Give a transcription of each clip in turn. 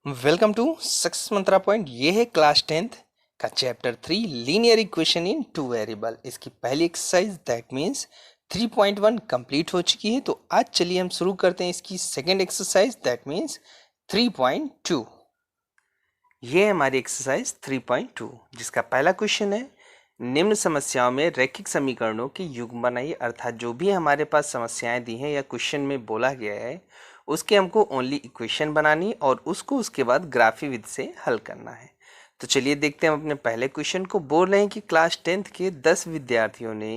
Welcome to success mantra point. ये है class 10th का chapter 3 linear equation in two variable. इसकी पहली एक्सरसाइज दैट मीन्स 3.1 कंप्लीट हो चुकी है। तो आज चलिए हम शुरू करते हैं इसकी सेकंड एक्सरसाइज दैट मीन्स 3.2। ये है हमारी एक्सरसाइज 3.2 जिसका पहला क्वेश्चन है, निम्न समस्याओं में रैखिक समीकरणों की युग्म बनाइए। अर्थात जो भी हमारे पास समस्याएं दी हैं या क्वेश्चन में बोला गया है उसके हमको ओनली इक्वेशन बनानी और उसको उसके बाद ग्राफी विधि से हल करना है। तो चलिए देखते हैं हम अपने पहले क्वेश्चन को। बोल रहे हैं कि क्लास 10th के 10 विद्यार्थियों ने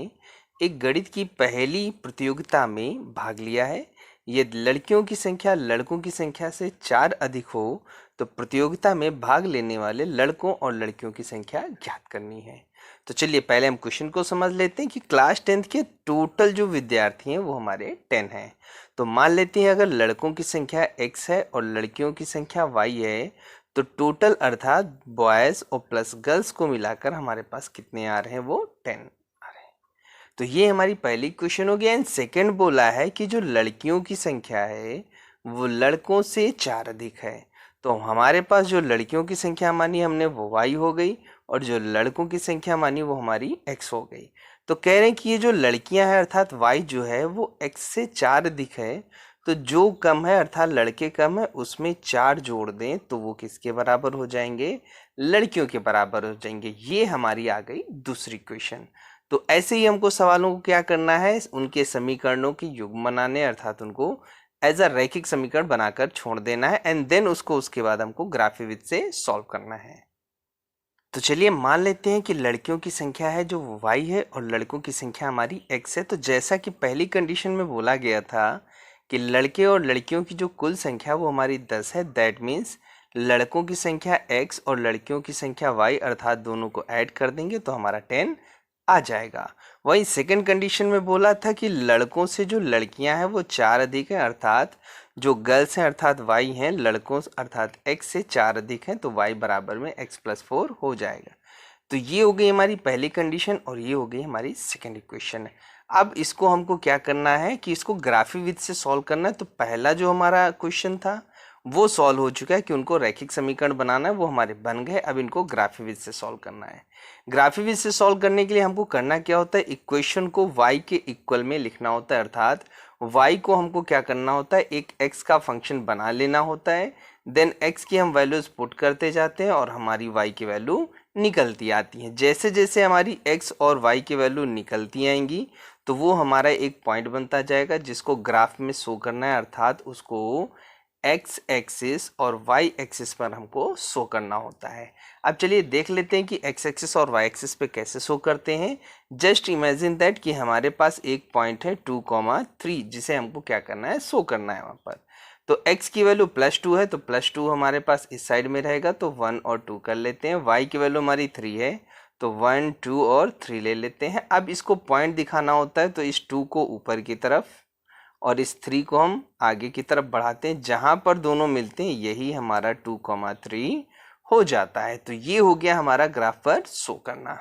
एक गणित की पहली प्रतियोगिता में भाग लिया है। यदि लड़कियों की संख्या लड़कों की संख्या से 4 अधिक हो तो प्रतियोगिता में भाग लेने वाले लड़कों और लड़कियों की संख्या ज्ञात करनी है। तो चलिए पहले हम क्वेश्चन को समझ लेते हैं कि क्लास 10th के टोटल जो विद्यार्थी हैं वो हमारे 10 हैं। तो मान लेते हैं अगर लड़कों की संख्या x है और लड़कियों की संख्या y है तो टोटल अर्थात बॉयज और प्लस गर्ल्स को मिलाकर हमारे पास कितने आ रहे हैं, वो 10 आ रहे हैं। तो ये हमारी पहली क्वेश्चन हो गया। एंड सेकंड बोला है कि जो लड़कियों की संख्या है वो लड़कों से 4 अधिक है। तो हमारे पास जो लड़कियों की संख्या मानी हमने वो y हो गई और जो लड़कों की संख्या मानी वो हमारी x हो गई। तो कह रहे हैं कि ये जो लड़कियां हैं अर्थात y जो है वो x से 4 अधिक है। तो जो कम है अर्थात लड़के कम है उसमें 4 जोड़ दें तो वो किसके बराबर हो जाएंगे, लड़कियों के बराबर हो जाएंगे। ये हमारी आ गई दूसरी क्वेश्चन। तो ऐसे ही हमको सवालों को क्या करना है, उनके समीकरणों की युग्म बनाने अर्थात उनको एज अ रैखिक समीकरण बनाकर छोड़ देना है एंड देन उसको उसके बाद हमको ग्राफी विधि से सॉल्व करना है। तो चलिए मान लेते हैं कि लड़कियों की संख्या है जो y है और लड़कों की संख्या हमारी x है। तो जैसा कि पहली कंडीशन में बोला गया था कि लड़के और लड़कियों की जो कुल संख्या वो हमारी 10 है, दैट मीन्स लड़कों की संख्या x और लड़कियों की संख्या y अर्थात दोनों को ऐड कर देंगे तो हमारा 10 आ जाएगा। वहीं सेकंड कंडीशन में बोला था कि लड़कों से जो लड़कियां हैं वो 4 अधिक है अर्थात जो गर्ल्स हैं अर्थात y हैं, लड़कों अर्थात x से 4 अधिक हैं तो y बराबर में x प्लस 4 हो जाएगा। तो ये हो गई हमारी पहली कंडीशन और ये हो गई हमारी सेकंड इक्वेशन। अब इसको हमको क्या करना है कि इसको ग्राफी विधि से सॉल्व करना है। तो पहला जो हमारा क्वेश्चन था वो सॉल्व हो चुका है कि उनको रैखिक समीकरण बनाना है, वो हमारे बन गए। अब इनको ग्राफी विधि से सॉल्व करना है। ग्राफी विधि से सॉल्व करने के लिए हमको करना क्या होता है, इक्वेशन को y के इक्वल में लिखना होता है अर्थात y को हमको क्या करना होता है, एक x का फंक्शन बना लेना होता है। देन x की हम वैल्यूज पुट करते जाते हैं और हमारी y की वैल्यू निकलती आती है। जैसे जैसे हमारी x और y की वैल्यू निकलती आएंगी तो वो हमारा एक पॉइंट बनता जाएगा जिसको ग्राफ में शो करना है अर्थात उसको x एक्सिस और y एक्सिस पर हमको शो करना होता है। अब चलिए देख लेते हैं कि x एक्सिस और y एक्सिस पे कैसे शो करते हैं। जस्ट इमेजिन दैट कि हमारे पास एक पॉइंट है 2,3 जिसे हमको क्या करना है, शो करना है वहाँ पर। तो x की वैल्यू +2 है तो +2 हमारे पास इस साइड में रहेगा तो 1 और 2 कर लेते हैं। y की वैल्यू हमारी 3 है तो 1 2 और 3 ले लेते हैं। अब इसको पॉइंट दिखाना होता है तो इस 2 को ऊपर की तरफ और इस 3 को हम आगे की तरफ बढ़ाते हैं, जहां पर दोनों मिलते हैं यही हमारा 2,3 हो जाता है। तो ये हो गया हमारा ग्राफ पर शो करना।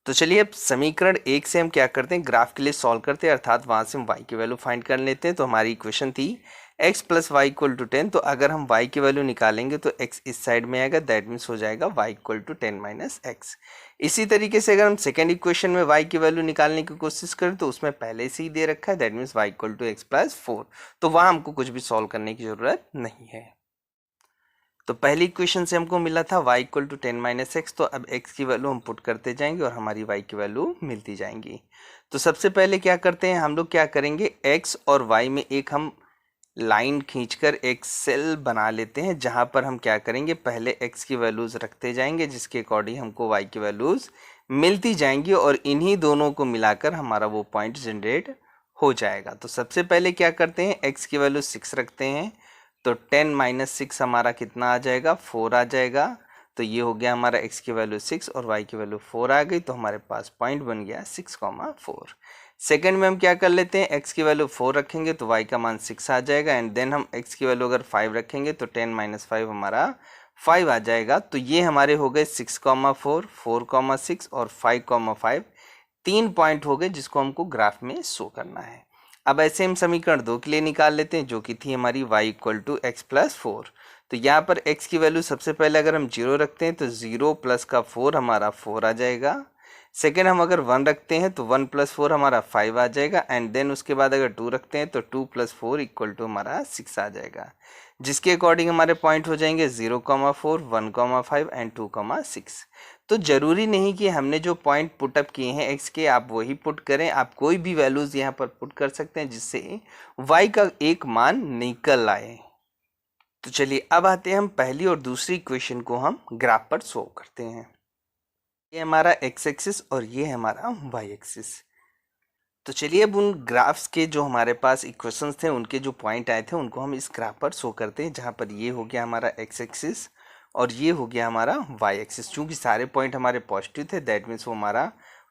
तो चलिए अब समीकरण 1 से हम क्या करते हैं, ग्राफ के लिए सॉल्व करते हैं अर्थात वहां से हम y की वैल्यू फाइंड कर लेते हैं। तो हमारी इक्वेशन थी x plus y equal to 10। तो अगर हम y की वैल्यू निकालेंगे तो x इस साइड में आएगा, दैट मीन्स हो जाएगा y equal to 10 minus x. इसी तरीके से अगर हम सेकेंड इक्वेशन में y की वैल्यू निकालने की कोशिश करें तो उसमें पहले से ही दे रखा है, that means y equal to x plus 4। तो वहां हमको कुछ भी सॉल्व करने की जरूरत नहीं है। तो पहली इक्वेशन से हमको मिला था y equal to 10 minus x. तो अब x की वैल्यू हम पुट करते जाएंगे और हमारी y की वैल्यू मिलती जाएंगी। तो सबसे पहले क्या करते हैं हम लोग, क्या करेंगे x और y में एक हम लाइन खींचकर एक सेल बना लेते हैं जहां पर हम क्या करेंगे, पहले x की वैल्यूज रखते जाएंगे जिसके अकॉर्डिंग हमको y की वैल्यूज मिलती जाएंगी और इन्हीं दोनों को मिलाकर हमारा वो पॉइंट जनरेट हो जाएगा। तो सबसे पहले क्या करते हैं, x की वैल्यू 6 रखते हैं तो 10 माइनस 6 हमारा कितना आ जाएगा, 4 आ जाएगा। तो ये हो गया हमारा x की वैल्यू 6 और y की वैल्यू 4 आ गई तो हमारे पास पॉइंट बन गया 6,4। सेकंड में हम क्या कर लेते हैं, x की वैल्यू 4 रखेंगे तो y का मान 6 आ जाएगा एंड देन हम x की वैल्यू अगर 5 रखेंगे तो 10 माइनस 5 हमारा 5 आ जाएगा। तो ये हमारे हो गए 6,4, 4,6 और 5,5, 3 पॉइंट हो गए जिसको हमको ग्राफ में शो करना है। अब ऐसे हम समीकरण 2 के लिए निकाल लेते हैं जो कि थी हमारी y equal to x plus 4। तो यहाँ पर x की वैल्यू सबसे पहले अगर हम 0 रखते हैं तो 0 प्लस का 4 हमारा 4 आ जाएगा। सेकेंड हम अगर 1 रखते हैं तो 1 प्लस 4 हमारा 5 आ जाएगा। एंड देन उसके बाद अगर 2 रखते हैं तो 2 प्लस 4 इक्वल टू हमारा 6 आ जाएगा, जिसके अकॉर्डिंग हमारे पॉइंट हो जाएंगे 0,4, 1,5 एंड 2,6। तो जरूरी नहीं कि हमने जो पॉइंट पुटअप किए हैं x के आप वही पुट करें, आप कोई भी वैल्यूज यहाँ पर पुट कर सकते हैं जिससे y का एक मान निकल आए। तो चलिए अब आते हैं हम पहली और दूसरी इक्वेशन को हम ग्राफ पर सोल्व करते हैं। ये हमारा x एक्सिस और ये है हमारा y एक्सिस। तो चलिए अब उन ग्राफ्स के जो हमारे पास इक्वेशंस थे उनके जो पॉइंट आए थे उनको हम इस ग्राफ पर शो करते हैं, जहाँ पर ये हो गया हमारा x एक्सिस और ये हो गया हमारा y एक्सिस। चूंकि सारे पॉइंट हमारे पॉजिटिव थे दैट मीन्स वो हमारा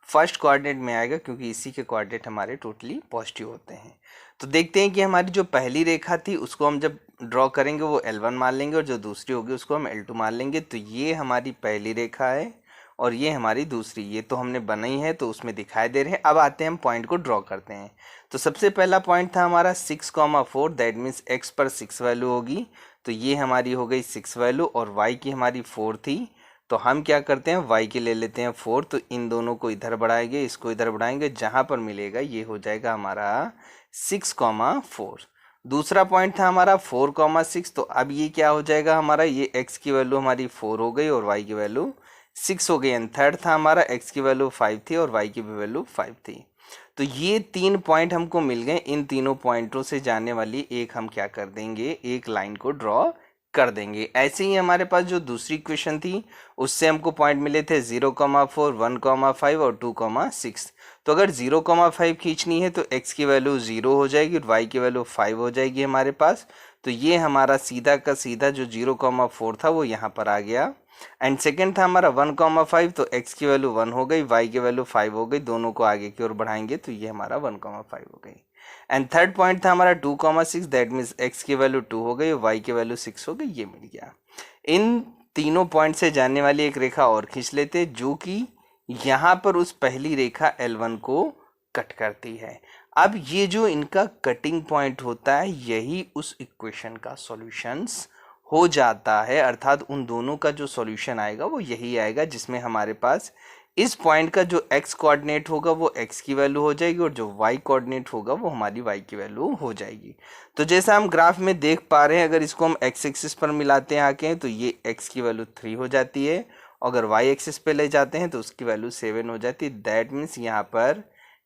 फर्स्ट कोऑर्डिनेट में आएगा, क्योंकि इसी के कोऑर्डिनेट हमारे टोटली पॉजिटिव होते हैं। तो देखते हैं कि हमारी जो पहली रेखा थी उसको हम जब ड्रॉ करेंगे वो L1 मान लेंगे और जो दूसरी होगी उसको हम L2 मान लेंगे। तो ये हमारी पहली रेखा है और ये हमारी दूसरी, ये तो हमने बनाई है तो उसमें दिखाई दे रहे हैं। अब आते हैं हम पॉइंट को ड्रॉ करते हैं। तो सबसे पहला पॉइंट था हमारा 6,4, दैट मीन्स x पर 6 वैल्यू होगी, तो ये हमारी हो गई 6 वैल्यू और y की हमारी 4 थी। तो हम क्या करते हैं y की ले लेते हैं 4, तो इन दोनों को इधर बढ़ाएंगे, इसको इधर बढ़ाएंगे, जहाँ पर मिलेगा ये हो जाएगा हमारा 6,4। दूसरा पॉइंट था हमारा 4,6, तो अब ये क्या हो जाएगा हमारा, ये x की वैल्यू हमारी 4 हो गई और y की वैल्यू 6 हो गई। एंड थर्ड था हमारा x की वैल्यू 5 थी और y की भी वैल्यू 5 थी। तो ये 3 पॉइंट हमको मिल गए। इन तीनों पॉइंटों से जाने वाली एक हम क्या कर देंगे, एक लाइन को ड्रॉ कर देंगे। ऐसे ही हमारे पास जो दूसरी इक्वेशन थी उससे हमको पॉइंट मिले थे 0,4, 1,5 और 2,6। तो अगर 0,5 खींचनी है तो x की वैल्यू 0 हो जाएगी और y की वैल्यू 5 हो जाएगी हमारे पास। तो ये हमारा सीधा का सीधा जो 0,4 था वो यहाँ पर आ गया। एंड सेकेंड था हमारा 1,5, तो x की वैल्यू 1 हो गई, y की वैल्यू 5 हो गई, दोनों को आगे की ओर बढ़ाएंगे तो ये हमारा 1,5 हो गई। एंड थर्ड पॉइंट था हमारा 2,6, दैट मीन्स x की वैल्यू 2 हो गई और y की वैल्यू 6 हो गई, ये मिल गया। इन तीनों पॉइंट से जाने वाली एक रेखा और खींच लेते जो कि यहाँ पर उस पहली रेखा L1 को कट करती है। अब ये जो इनका कटिंग पॉइंट होता है यही उस इक्वेशन का सॉल्यूशंस हो जाता है, अर्थात उन दोनों का जो सॉल्यूशन आएगा वो यही आएगा, जिसमें हमारे पास इस पॉइंट का जो x कोऑर्डिनेट होगा वो x की वैल्यू हो जाएगी और जो y कोऑर्डिनेट होगा वो हमारी y की वैल्यू हो जाएगी। तो जैसा हम ग्राफ में देख पा रहे हैं, अगर इसको हम x एक्सिस पर मिलाते हैं आके तो ये x की वैल्यू 3 हो जाती है, अगर y एक्सिस पे ले जाते हैं तो उसकी वैल्यू 7 हो जाती है। दैट मीन्स यहाँ पर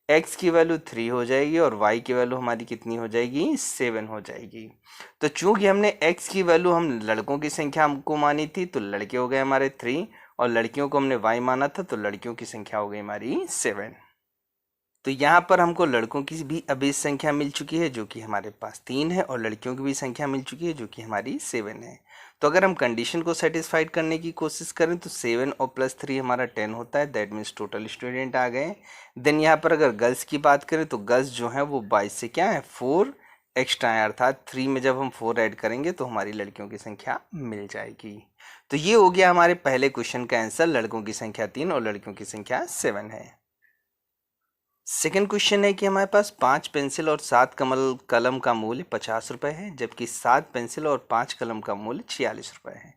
x की वैल्यू 3 हो जाएगी और y की वैल्यू हमारी कितनी हो जाएगी, 7 हो जाएगी। तो चूंकि हमने x की वैल्यू हम लड़कों की संख्या हमको मानी थी तो लड़के हो गए हमारे 3 और लड़कियों को हमने y माना था तो लड़कियों की संख्या हो गई हमारी 7। तो यहाँ पर हमको लड़कों की भी अबेज संख्या मिल चुकी है जो कि हमारे पास 3 है और लड़कियों की भी संख्या मिल चुकी है जो कि हमारी 7 है। तो अगर हम कंडीशन को सेटिस्फाइड करने की कोशिश करें तो 7 और +3 हमारा 10 होता है, दैट मीन्स टोटल स्टूडेंट आ गए। देन यहाँ पर अगर गर्ल्स की बात करें तो गर्ल्स जो है वो 22 से क्या है 4 एक्स्ट्रा है, अर्थात 3 में जब हम 4 ऐड करेंगे तो हमारी लड़कियों की संख्या मिल जाएगी। तो ये हो गया हमारे पहले क्वेश्चन का आंसर, लड़कों की संख्या 3 और लड़कियों की संख्या 7 है। सेकेंड क्वेश्चन है कि हमारे पास 5 पेंसिल और 7 कलम का मूल्य 50 रुपये है, जबकि 7 पेंसिल और 5 कलम का मूल्य 46 रुपये है।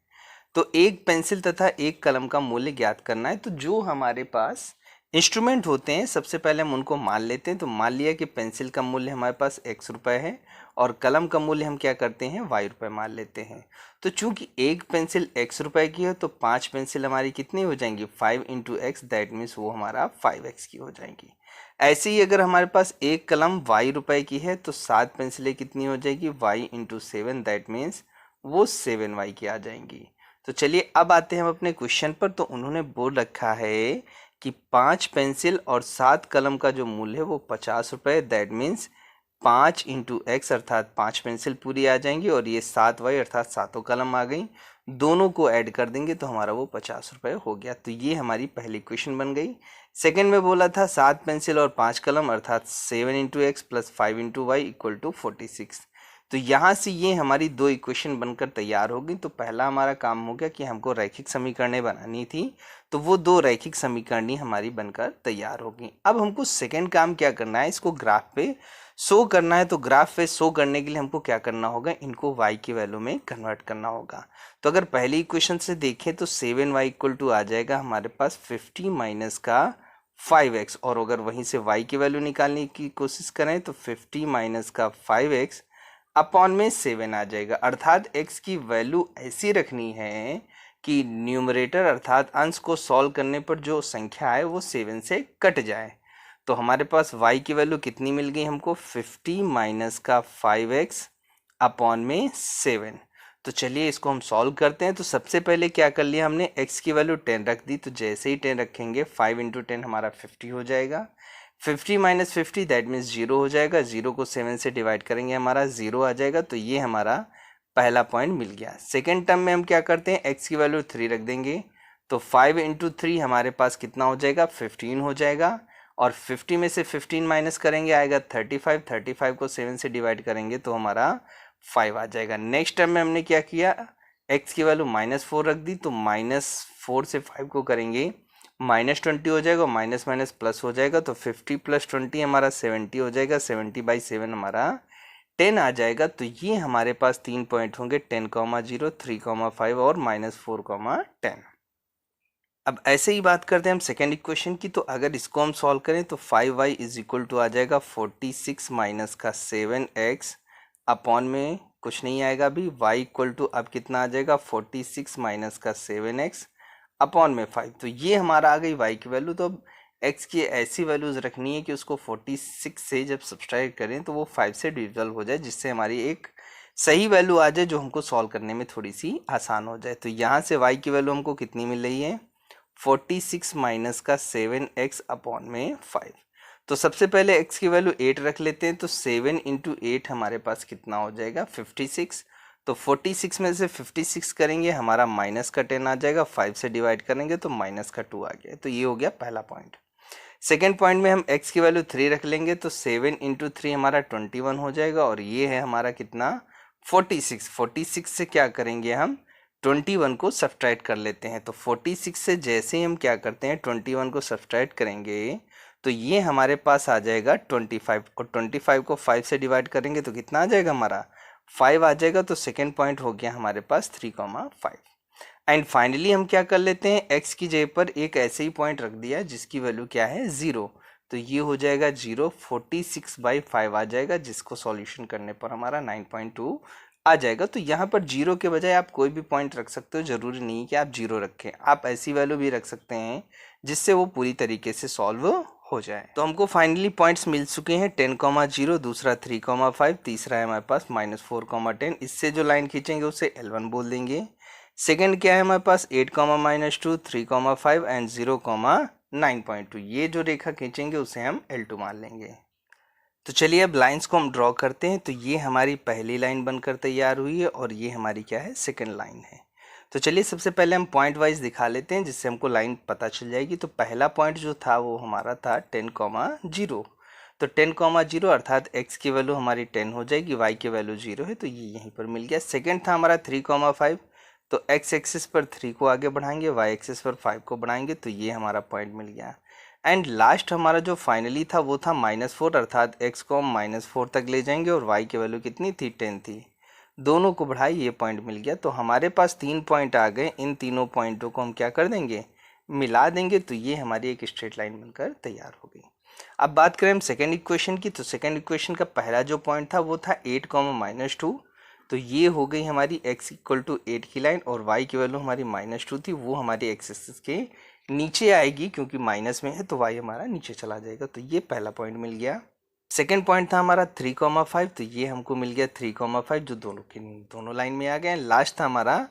तो एक पेंसिल तथा एक कलम का मूल्य ज्ञात करना है। तो जो हमारे पास इंस्ट्रूमेंट होते हैं सबसे पहले हम उनको मान लेते हैं। तो मान लिया कि पेंसिल का मूल्य हमारे पास x रुपये है और कलम का मूल्य हम क्या करते हैं y रुपये मान लेते हैं। तो चूंकि एक पेंसिल x रुपये की है तो 5 पेंसिल हमारी कितनी हो जाएंगी, 5 × x, दैट मीन्स वो हमारा 5x की हो जाएंगी। ऐसे ही अगर हमारे पास एक कलम y रुपये की है तो 7 पेंसिलें कितनी हो जाएगी, y × 7, दैट मीन्स वो 7y की आ जाएंगी। तो चलिए अब आते हैं हम अपने क्वेश्चन पर। तो उन्होंने बोल रखा है कि 5 पेंसिल और 7 कलम का जो मूल्य है वो 50 रुपये, दैट मीन्स 5 × x अर्थात 5 पेंसिल पूरी आ जाएंगी और ये 7y अर्थात 7 कलम आ गई, दोनों को ऐड कर देंगे तो हमारा वो 50 रुपये हो गया। तो ये हमारी पहली क्वेश्चन बन गई। सेकंड में बोला था 7 पेंसिल और 5 कलम अर्थात 7 × x + 5 × y = 46। तो यहाँ से ये हमारी दो इक्वेशन बनकर तैयार होगी। तो पहला हमारा काम हो गया कि हमको रैखिक समीकरणें बनानी थी, तो वो दो रैखिक समीकरणी हमारी बनकर तैयार होगी। अब हमको सेकंड काम क्या करना है, इसको ग्राफ पे शो करना है। तो ग्राफ पे शो करने के लिए हमको क्या करना होगा, इनको y की वैल्यू में कन्वर्ट करना होगा। तो अगर पहली इक्वेशन से देखें तो 7y इक्वल टू आ जाएगा हमारे पास 50 माइनस का 5x, और अगर वहीं से y की वैल्यू निकालने की कोशिश करें तो 50 माइनस का 5x अपॉन में 7 आ जाएगा। अर्थात x की वैल्यू ऐसी रखनी है कि न्यूमरेटर अर्थात अंश को सॉल्व करने पर जो संख्या है वो 7 से कट जाए। तो हमारे पास y की वैल्यू कितनी मिल गई हमको, 50 माइनस का 5x अपॉन में 7। तो चलिए इसको हम सॉल्व करते हैं। तो सबसे पहले क्या कर लिया हमने, x की वैल्यू 10 रख दी। तो जैसे ही 10 रखेंगे 5 इंटू 10 हमारा 50 हो जाएगा। 50 माइनस 50 दैट मीन्स 0 हो जाएगा। 0 को 7 से डिवाइड करेंगे हमारा 0 आ जाएगा। तो ये हमारा पहला पॉइंट मिल गया। सेकेंड टर्म में हम क्या करते हैं, x की वैल्यू 3 रख देंगे। तो 5 इंटू 3 हमारे पास कितना हो जाएगा, 15 हो जाएगा। और 50 में से 15 माइनस करेंगे आएगा 35। 35 को 7 से डिवाइड करेंगे तो हमारा 5 आ जाएगा। नेक्स्ट टर्म में हमने क्या किया, x की वैल्यू -4 रख दी। तो -4 से 5 को करेंगे -20 हो जाएगा, माइनस माइनस प्लस हो जाएगा। तो 50 प्लस 20 हमारा 70 हो जाएगा। 70/7 हमारा 10 आ जाएगा। तो ये हमारे पास 3 पॉइंट होंगे, 10,0, 3,5 और -4, 10। अब ऐसे ही बात करते हैं हम सेकेंड इक्वेशन की। तो अगर इसको हम सॉल्व करें तो 5y इज इक्वल टू आ जाएगा 46 माइनस का 7x अपॉन में कुछ नहीं आएगा अभी, y इक्वल टू अब कितना आ जाएगा, 46 माइनस का 7x अपॉन में 5। तो ये हमारा आ गई y की वैल्यू। तो अब x की ऐसी वैल्यूज रखनी है कि उसको 46 से जब सब्सट्रैक्ट करें तो वो 5 से डिविजल हो जाए, जिससे हमारी एक सही वैल्यू आ जाए जो हमको सॉल्व करने में थोड़ी सी आसान हो जाए। तो यहाँ से y की वैल्यू हमको कितनी मिल रही है, 46 माइनस का 7x अपॉन में 5। तो सबसे पहले x की वैल्यू 8 रख लेते हैं। तो 7 इंटू 8 हमारे पास कितना हो जाएगा, 56। तो 46 में से 56 करेंगे हमारा माइनस का 10 आ जाएगा। 5 से डिवाइड करेंगे तो माइनस का 2 आ गया। तो ये हो गया पहला पॉइंट। सेकेंड पॉइंट में हम x की वैल्यू 3 रख लेंगे। तो 7 इंटू 3 हमारा 21 हो जाएगा। और ये है हमारा कितना, 46। 46 से क्या करेंगे हम, 21 को सब्ट्रैक्ट कर लेते हैं। तो 46 से जैसे ही हम क्या करते हैं 21 को सब्ट्रैक्ट करेंगे तो ये हमारे पास आ जाएगा 25। और 25 को 5 से डिवाइड करेंगे तो कितना आ जाएगा हमारा, 5 आ जाएगा। तो सेकेंड पॉइंट हो गया हमारे पास 3,5। एंड फाइनली हम क्या कर लेते हैं, x की जगह पर एक ऐसे ही पॉइंट रख दिया जिसकी वैल्यू क्या है, 0। तो ये हो जाएगा 0, 46/5 आ जाएगा, जिसको सॉल्यूशन करने पर हमारा 9.2 आ जाएगा। तो यहाँ पर 0 के बजाय आप कोई भी पॉइंट रख सकते हो, जरूरी नहीं कि आप 0 रखें, आप ऐसी वैल्यू भी रख सकते हैं जिससे वो पूरी तरीके से सॉल्व हो जाए। तो हमको फाइनली पॉइंट्स मिल चुके हैं, 10,0, दूसरा 3,5, तीसरा है हमारे पास -4,10। इससे जो लाइन खींचेंगे उसे L1 बोल देंगे। सेकेंड क्या है हमारे पास 8, -2, 3,5 एंड 0, 9.2। ये जो रेखा खींचेंगे उसे हम L2 मान लेंगे। तो चलिए अब लाइंस को हम ड्रॉ करते हैं। तो ये हमारी पहली लाइन बनकर तैयार हुई है और ये हमारी क्या है, सेकंड लाइन है। तो चलिए सबसे पहले हम पॉइंट वाइज दिखा लेते हैं जिससे हमको लाइन पता चल जाएगी। तो पहला पॉइंट जो था वो हमारा था 10,0। तो 10,0 अर्थात x की वैल्यू हमारी 10 हो जाएगी, y की वैल्यू 0 है, तो ये यहीं पर मिल गया। सेकेंड था हमारा 3,5। तो x एक्सिस पर 3 को आगे बढ़ाएंगे, y एक्सिस पर 5 को बढ़ाएंगे, तो ये हमारा पॉइंट मिल गया। एंड लास्ट हमारा जो फाइनली था वो था -4, अर्थात x को हम -4 तक ले जाएंगे और y की वैल्यू कितनी थी, 10 थी। दोनों को बढ़ाए, ये पॉइंट मिल गया। तो हमारे पास 3 पॉइंट आ गए। इन तीनों पॉइंटों को हम क्या कर देंगे, मिला देंगे। तो ये हमारी एक स्ट्रेट लाइन बनकर तैयार हो गई। अब बात करें हम सेकेंड इक्वेशन की। तो सेकेंड इक्वेशन का पहला जो पॉइंट था वो था 8, -2। तो ये हो गई हमारी x इक्वल टू 8 की लाइन, और y की वैल्यू हमारी -2 थी, वो हमारी x एक्सिस के नीचे आएगी क्योंकि माइनस में है, तो y हमारा नीचे चला जाएगा। तो ये पहला पॉइंट मिल गया। सेकेंड पॉइंट था हमारा 3,5। तो ये हमको मिल गया 3,5, जो दोनों लाइन में आ गए। लास्ट था हमारा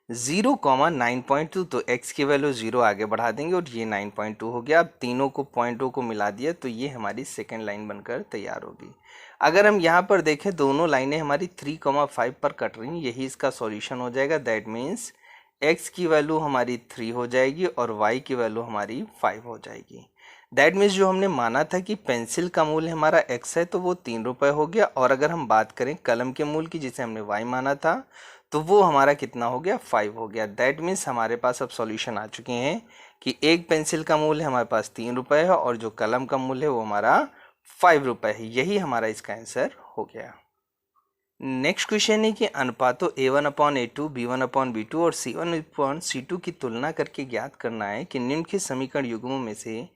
0, 9.2। तो x की वैल्यू 0 आगे बढ़ा देंगे और ये 9.2 हो गया। अब तीनों को पॉइंटों को मिला दिया तो ये हमारी सेकेंड लाइन बनकर तैयार होगी। अगर हम यहाँ पर देखें दोनों लाइनें हमारी 3,5 पर कट रही हैं, यही इसका सॉल्यूशन हो जाएगा। दैट मीन्स x की वैल्यू हमारी 3 हो जाएगी और y की वैल्यू हमारी 5 हो जाएगी। दैट मीन्स जो हमने माना था कि पेंसिल का मूल्य हमारा x है तो वो 3 रुपये हो गया, और अगर हम बात करें कलम के मूल्य की जिसे हमने y माना था तो वो हमारा कितना हो गया, 5 हो गया। दैट मीन्स हमारे पास अब सॉल्यूशन आ चुके हैं कि एक पेंसिल का मूल्य हमारे पास 3 रुपये है और जो कलम का मूल्य है वो हमारा 5 रुपये है। यही हमारा इसका आंसर हो गया। नेक्स्ट क्वेश्चन है कि अनुपातों a1/a2, b1/b2 और c1/c2 की तुलना करके ज्ञात करना है कि निम्नलिखित समीकरण युग्मों में से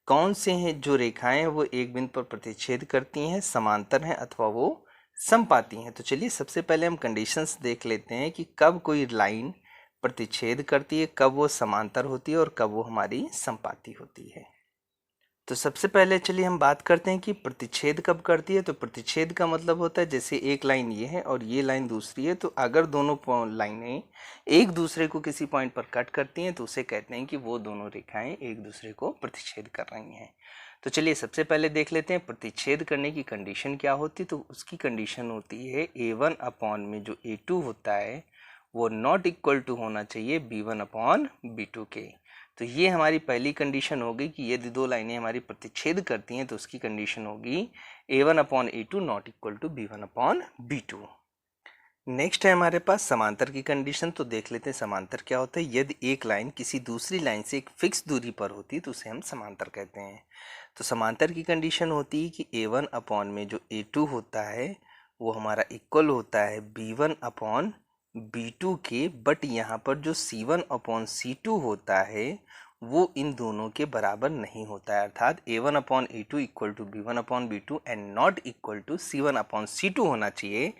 कौन से हैं जो रेखाएं हैं वो एक बिंदु पर प्रतिच्छेद करती हैं, समांतर हैं अथवा वो समपाती हैं। तो चलिए सबसे पहले हम कंडीशंस देख लेते हैं कि कब कोई लाइन प्रतिच्छेद करती है, कब वो समांतर होती है और कब वो हमारी समपाती होती है। तो सबसे पहले चलिए हम बात करते हैं कि प्रतिच्छेद कब करती है। तो प्रतिच्छेद का मतलब होता है जैसे एक लाइन ये है और ये लाइन दूसरी है, तो अगर दोनों लाइनें एक दूसरे को किसी पॉइंट पर कट करती हैं तो उसे कहते हैं कि वो दोनों रेखाएं एक दूसरे को प्रतिच्छेद कर रही हैं। तो चलिए सबसे पहले देख लेते हैं प्रतिच्छेद करने की कंडीशन क्या होती है। तो उसकी कंडीशन होती है a1 में जो a2 होता है वो नॉट इक्वल टू होना चाहिए b1/b2 के। तो ये हमारी पहली कंडीशन होगी कि यदि दो लाइनें हमारी प्रतिच्छेद करती हैं तो उसकी कंडीशन होगी a1/a2 not equal to b1/b2। Next है हमारे पास समांतर की कंडीशन। तो देख लेते हैं समांतर क्या होता है। यदि एक लाइन किसी दूसरी लाइन से एक फिक्स दूरी पर होती है तो उसे हम समांतर कहते हैं। तो समांतर की कंडीशन होती है कि a1 में जो a2 होता है वो हमारा इक्वल होता है b1/b2 के, बट यहाँ पर जो c1/c2 होता है वो इन दोनों के बराबर नहीं होता है, अर्थात a1/a2 equal to b1/b2 and not equal to c1/c2 होना चाहिए।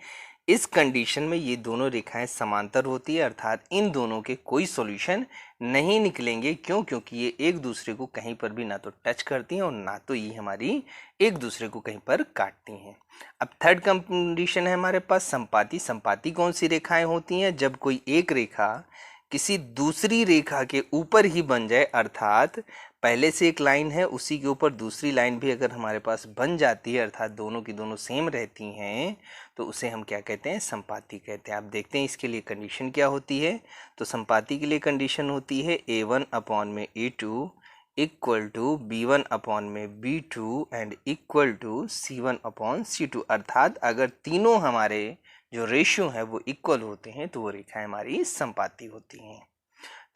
इस कंडीशन में ये दोनों रेखाएं समांतर होती है, अर्थात इन दोनों के कोई सॉल्यूशन नहीं निकलेंगे। क्यों? क्योंकि ये एक दूसरे को कहीं पर भी ना तो टच करती हैं और ना तो ये हमारी एक दूसरे को कहीं पर काटती हैं। अब थर्ड कंडीशन है हमारे पास संपाती। संपाती कौन सी रेखाएं होती हैं? जब कोई एक रेखा किसी दूसरी रेखा के ऊपर ही बन जाए, अर्थात पहले से एक लाइन है उसी के ऊपर दूसरी लाइन भी अगर हमारे पास बन जाती है, अर्थात दोनों की दोनों सेम रहती हैं, तो उसे हम क्या कहते हैं? संपाती कहते हैं। आप देखते हैं इसके लिए कंडीशन क्या होती है। तो संपाती के लिए कंडीशन होती है a1/a2 equal to b1/b2 and equal to c1/c2, अर्थात अगर तीनों हमारे जो रेशियो है वो इक्वल होते हैं तो वो रेखाएं हमारी संपाती होती हैं।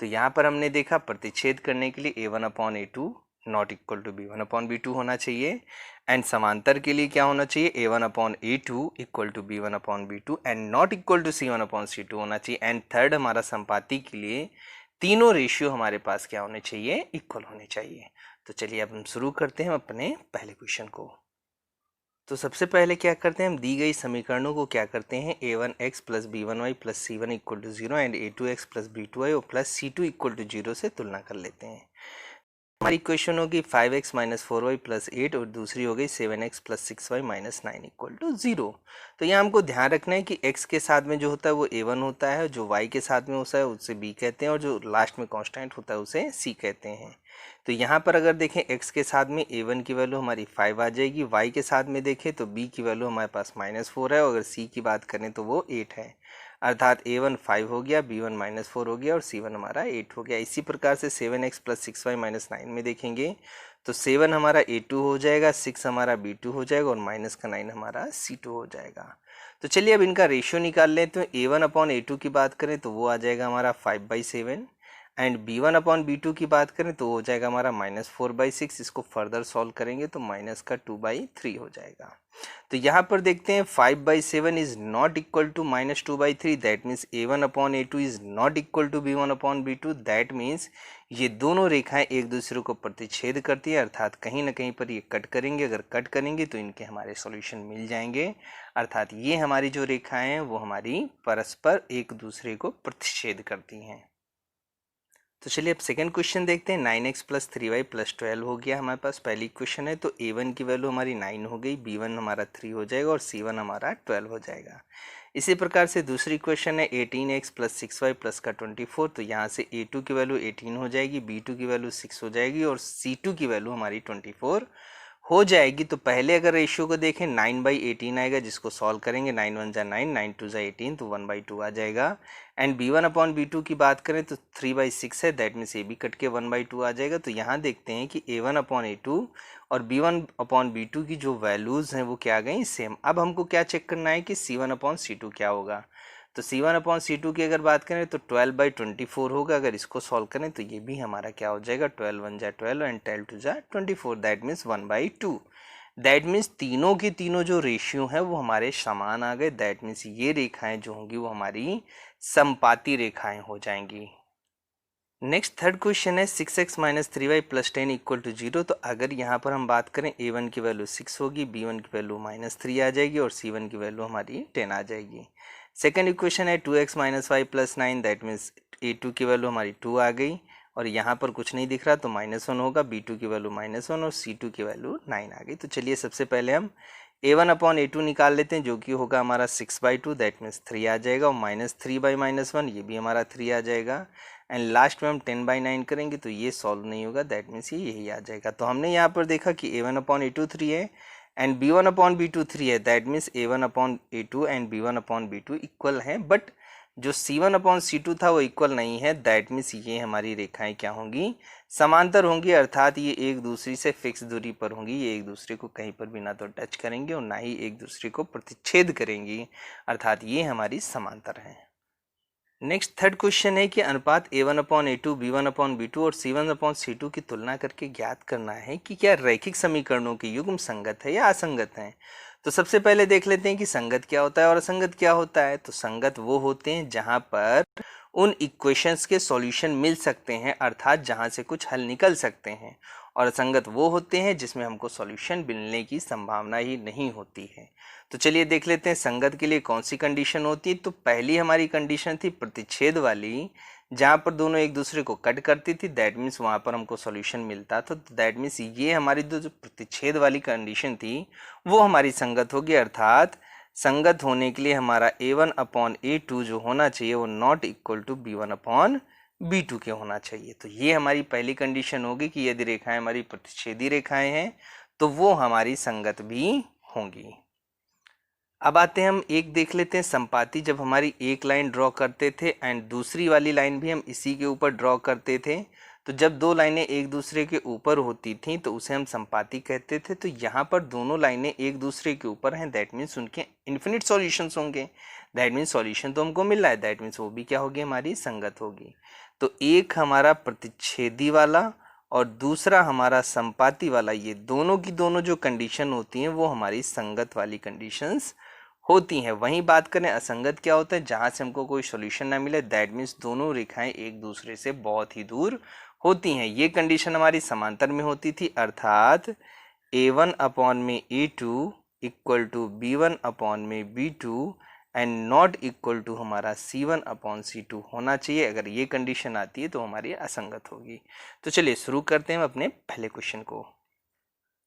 तो यहाँ पर हमने देखा प्रतिच्छेद करने के लिए a1/a2 not equal to b1/b2 होना चाहिए, एंड समांतर के लिए क्या होना चाहिए? a1/a2 equal to b1/b2 and not equal to c1/c2 होना चाहिए। एंड थर्ड हमारा संपाती के लिए तीनों रेशियो हमारे पास क्या होने चाहिए? इक्वल होने चाहिए। तो चलिए अब हम शुरू करते हैं अपने पहले क्वेश्चन को। तो सबसे पहले क्या करते हैं, हम दी गई समीकरणों को क्या करते हैं, a1x plus b1y plus c1 equal to 0 and a2x plus b2y और प्लस c2 इक्वल टू 0 से तुलना कर लेते हैं। हमारी इक्वेशन होगी 5x माइनस 4y प्लस 8 और दूसरी हो गई 7x plus 6y minus 9 equal to 0। तो यहाँ हमको ध्यान रखना है कि x के साथ में जो होता है वो a1 होता है, जो y के साथ में होता है उसे b कहते हैं और जो लास्ट में कांस्टेंट होता है उसे c कहते हैं। तो यहाँ पर अगर देखें x के साथ में a1 की वैल्यू हमारी 5 आ जाएगी, y के साथ में देखें तो b की वैल्यू हमारे पास -4 है और अगर c की बात करें तो वो 8 है, अर्थात a1 5 हो गया, b1 -4 हो गया और c1 हमारा 8 हो गया। इसी प्रकार से 7x प्लस 6y माइनस 9 में देखेंगे तो 7 हमारा a2 हो जाएगा, 6 हमारा b2 हो जाएगा और माइनस का 9 हमारा c2 हो जाएगा। तो चलिए अब इनका रेशियो निकाल लें। तो a1/a2 की बात करें तो वो आ जाएगा हमारा 5/7 एंड b1/b2 की बात करें तो हो जाएगा हमारा -4/6। इसको फर्दर सॉल्व करेंगे तो माइनस का 2/3 हो जाएगा। तो यहाँ पर देखते हैं 5/7 is not equal to -2/3, that means a1/a2 is not equal to b1/b2। That means ये दोनों रेखाएं एक दूसरे को प्रतिच्छेद करती है, अर्थात कहीं ना कहीं पर ये कट करेंगे। अगर कट करेंगे तो इनके हमारे सॉल्यूशन मिल जाएंगे, अर्थात ये हमारी जो रेखाएं हैं वो हमारी परस्पर एक दूसरे को प्रतिच्छेद करती हैं। तो चलिए अब सेकंड क्वेश्चन देखते हैं। 9x प्लस 3y प्लस 12 हो गया हमारे पास, पहली क्वेश्चन है। तो a1 की वैल्यू हमारी 9 हो गई, b1 हमारा 3 हो जाएगा और c1 हमारा 12 हो जाएगा। इसी प्रकार से दूसरी क्वेश्चन है 18x प्लस 6y प्लस का 24। तो यहाँ से a2 की वैल्यू 18 हो जाएगी, b2 की वैल्यू 6 हो जाएगी और c2 की वैल्यू हमारी 24 हो जाएगी। तो पहले अगर रेशियो को देखें 9/18 आएगा, जिसको सॉल्व करेंगे 9 1 जा 9, 9 2 जा 18, तो 1/2 आ जाएगा। एंड b1/b2 की बात करें तो 3/6 है, दैट मीन्स ए भी कट के 1/2 आ जाएगा। तो यहाँ देखते हैं कि a1/a2 और b1/b2 की जो वैल्यूज़ हैं वो क्या आ गई, सेम। अब हमको क्या चेक करना है कि c1/c2 क्या होगा। तो c1/c2 की अगर बात करें तो 12/24 होगा। अगर इसको सॉल्व करें तो ये भी हमारा क्या हो जाएगा, 12 1 जा 12 एंड 12 2 जा 24, दैट मीन्स 1/2। दैट मीन्स तीनों की तीनों जो रेशियो हैं वो हमारे समान आ गए। दैट मीन्स ये रेखाएं जो होंगी वो हमारी समपाती रेखाएं हो जाएंगी। नेक्स्ट थर्ड क्वेश्चन है 6x - 3y + 10 = 0। तो अगर यहाँ पर हम बात करें a1 की वैल्यू 6 होगी, b1 की वैल्यू -3 आ जाएगी और c1 की वैल्यू हमारी 10 आ जाएगी। सेकेंड इक्वेशन है 2x - y + 9, that means a2 की वैल्यू हमारी 2 आ गई और यहाँ पर कुछ नहीं दिख रहा तो -1 होगा, b2 की वैल्यू -1 और c2 की वैल्यू 9 आ गई। तो चलिए सबसे पहले हम a1/a2 निकाल लेते हैं, जो कि होगा हमारा 6/2, दैट मीन्स 3 आ जाएगा और -3/-1 ये भी हमारा 3 आ जाएगा। एंड लास्ट में हम 10/9 करेंगे तो ये सॉल्व नहीं होगा, दैट मीन्स ये यही आ जाएगा। तो हमने यहाँ पर देखा कि a1/a2 3 है एंड b1/b2 3 है, that means a1/a2 and b1/b2 equal हैं, बट जो c1/c2 था वो इक्वल नहीं है। दैट मीन्स ये हमारी रेखाएं क्या होंगी, समांतर होंगी, अर्थात ये एक दूसरे से फिक्स दूरी पर होंगी। ये एक दूसरे को कहीं पर भी ना तो टच करेंगे और ना ही एक दूसरे को प्रतिच्छेद करेंगी, अर्थात ये हमारी समांतर हैं। नेक्स्ट थर्ड क्वेश्चन है कि अनुपात a1/a2, b1/b2 और c1/c2 की तुलना करके ज्ञात करना है कि क्या रैखिक समीकरणों के युग्म संगत है या असंगत हैं। तो सबसे पहले देख लेते हैं कि संगत क्या होता है और असंगत क्या होता है। तो संगत वो होते हैं जहां पर उन इक्वेशंस के सॉल्यूशन मिल सकते हैं, अर्थात जहां से कुछ हल निकल सकते हैं, और असंगत वो होते हैं जिसमें हमको सॉल्यूशन मिलने की संभावना ही नहीं होती है। तो चलिए देख लेते हैं संगत के लिए कौन सी कंडीशन होती है। तो पहली हमारी कंडीशन थी प्रतिच्छेद वाली, जहाँ पर दोनों एक दूसरे को कट करती थी, दैट मीन्स वहाँ पर हमको सॉल्यूशन मिलता था। तो दैट मीन्स ये हमारी जो प्रतिच्छेद वाली कंडीशन थी वो हमारी संगत होगी, अर्थात संगत होने के लिए हमारा a1/a2 जो होना चाहिए वो नॉट इक्वल टू b1/b2 के होना चाहिए। तो ये हमारी पहली कंडीशन होगी कि यदि रेखाएं हमारी प्रतिच्छेदी रेखाएं हैं तो वो हमारी संगत भी होंगी। अब आते हैं हम एक देख लेते हैं संपाती। जब हमारी एक लाइन ड्रॉ करते थे एंड दूसरी वाली लाइन भी हम इसी के ऊपर ड्रॉ करते थे, तो जब दो लाइनें एक दूसरे के ऊपर होती थीं तो उसे हम संपाती कहते थे। तो यहाँ पर दोनों लाइनें एक दूसरे के ऊपर हैं, दैट मीन्स उनके इन्फिनिट सॉल्यूशंस होंगे। दैट मीन्स सॉल्यूशन तो हमको मिल रहा है, दैट मीन्स वो भी क्या होगी, हमारी संगत होगी। तो एक हमारा प्रतिच्छेदी वाला और दूसरा हमारा संपाती वाला, ये दोनों की दोनों जो कंडीशन होती हैं वो हमारी संगत वाली कंडीशंस होती हैं। वहीं बात करें असंगत क्या होता है, जहां से हमको कोई सॉल्यूशन ना मिले, दैट मीन्स दोनों रेखाएं एक दूसरे से बहुत ही दूर होती हैं। ये कंडीशन हमारी समांतर में होती थी, अर्थात a1/a2 equal to b1/b2 and not equal to हमारा c1/c2 होना चाहिए। अगर ये कंडीशन आती है तो हमारी असंगत होगी। तो चलिए शुरू करते हैं अपने पहले क्वेश्चन को।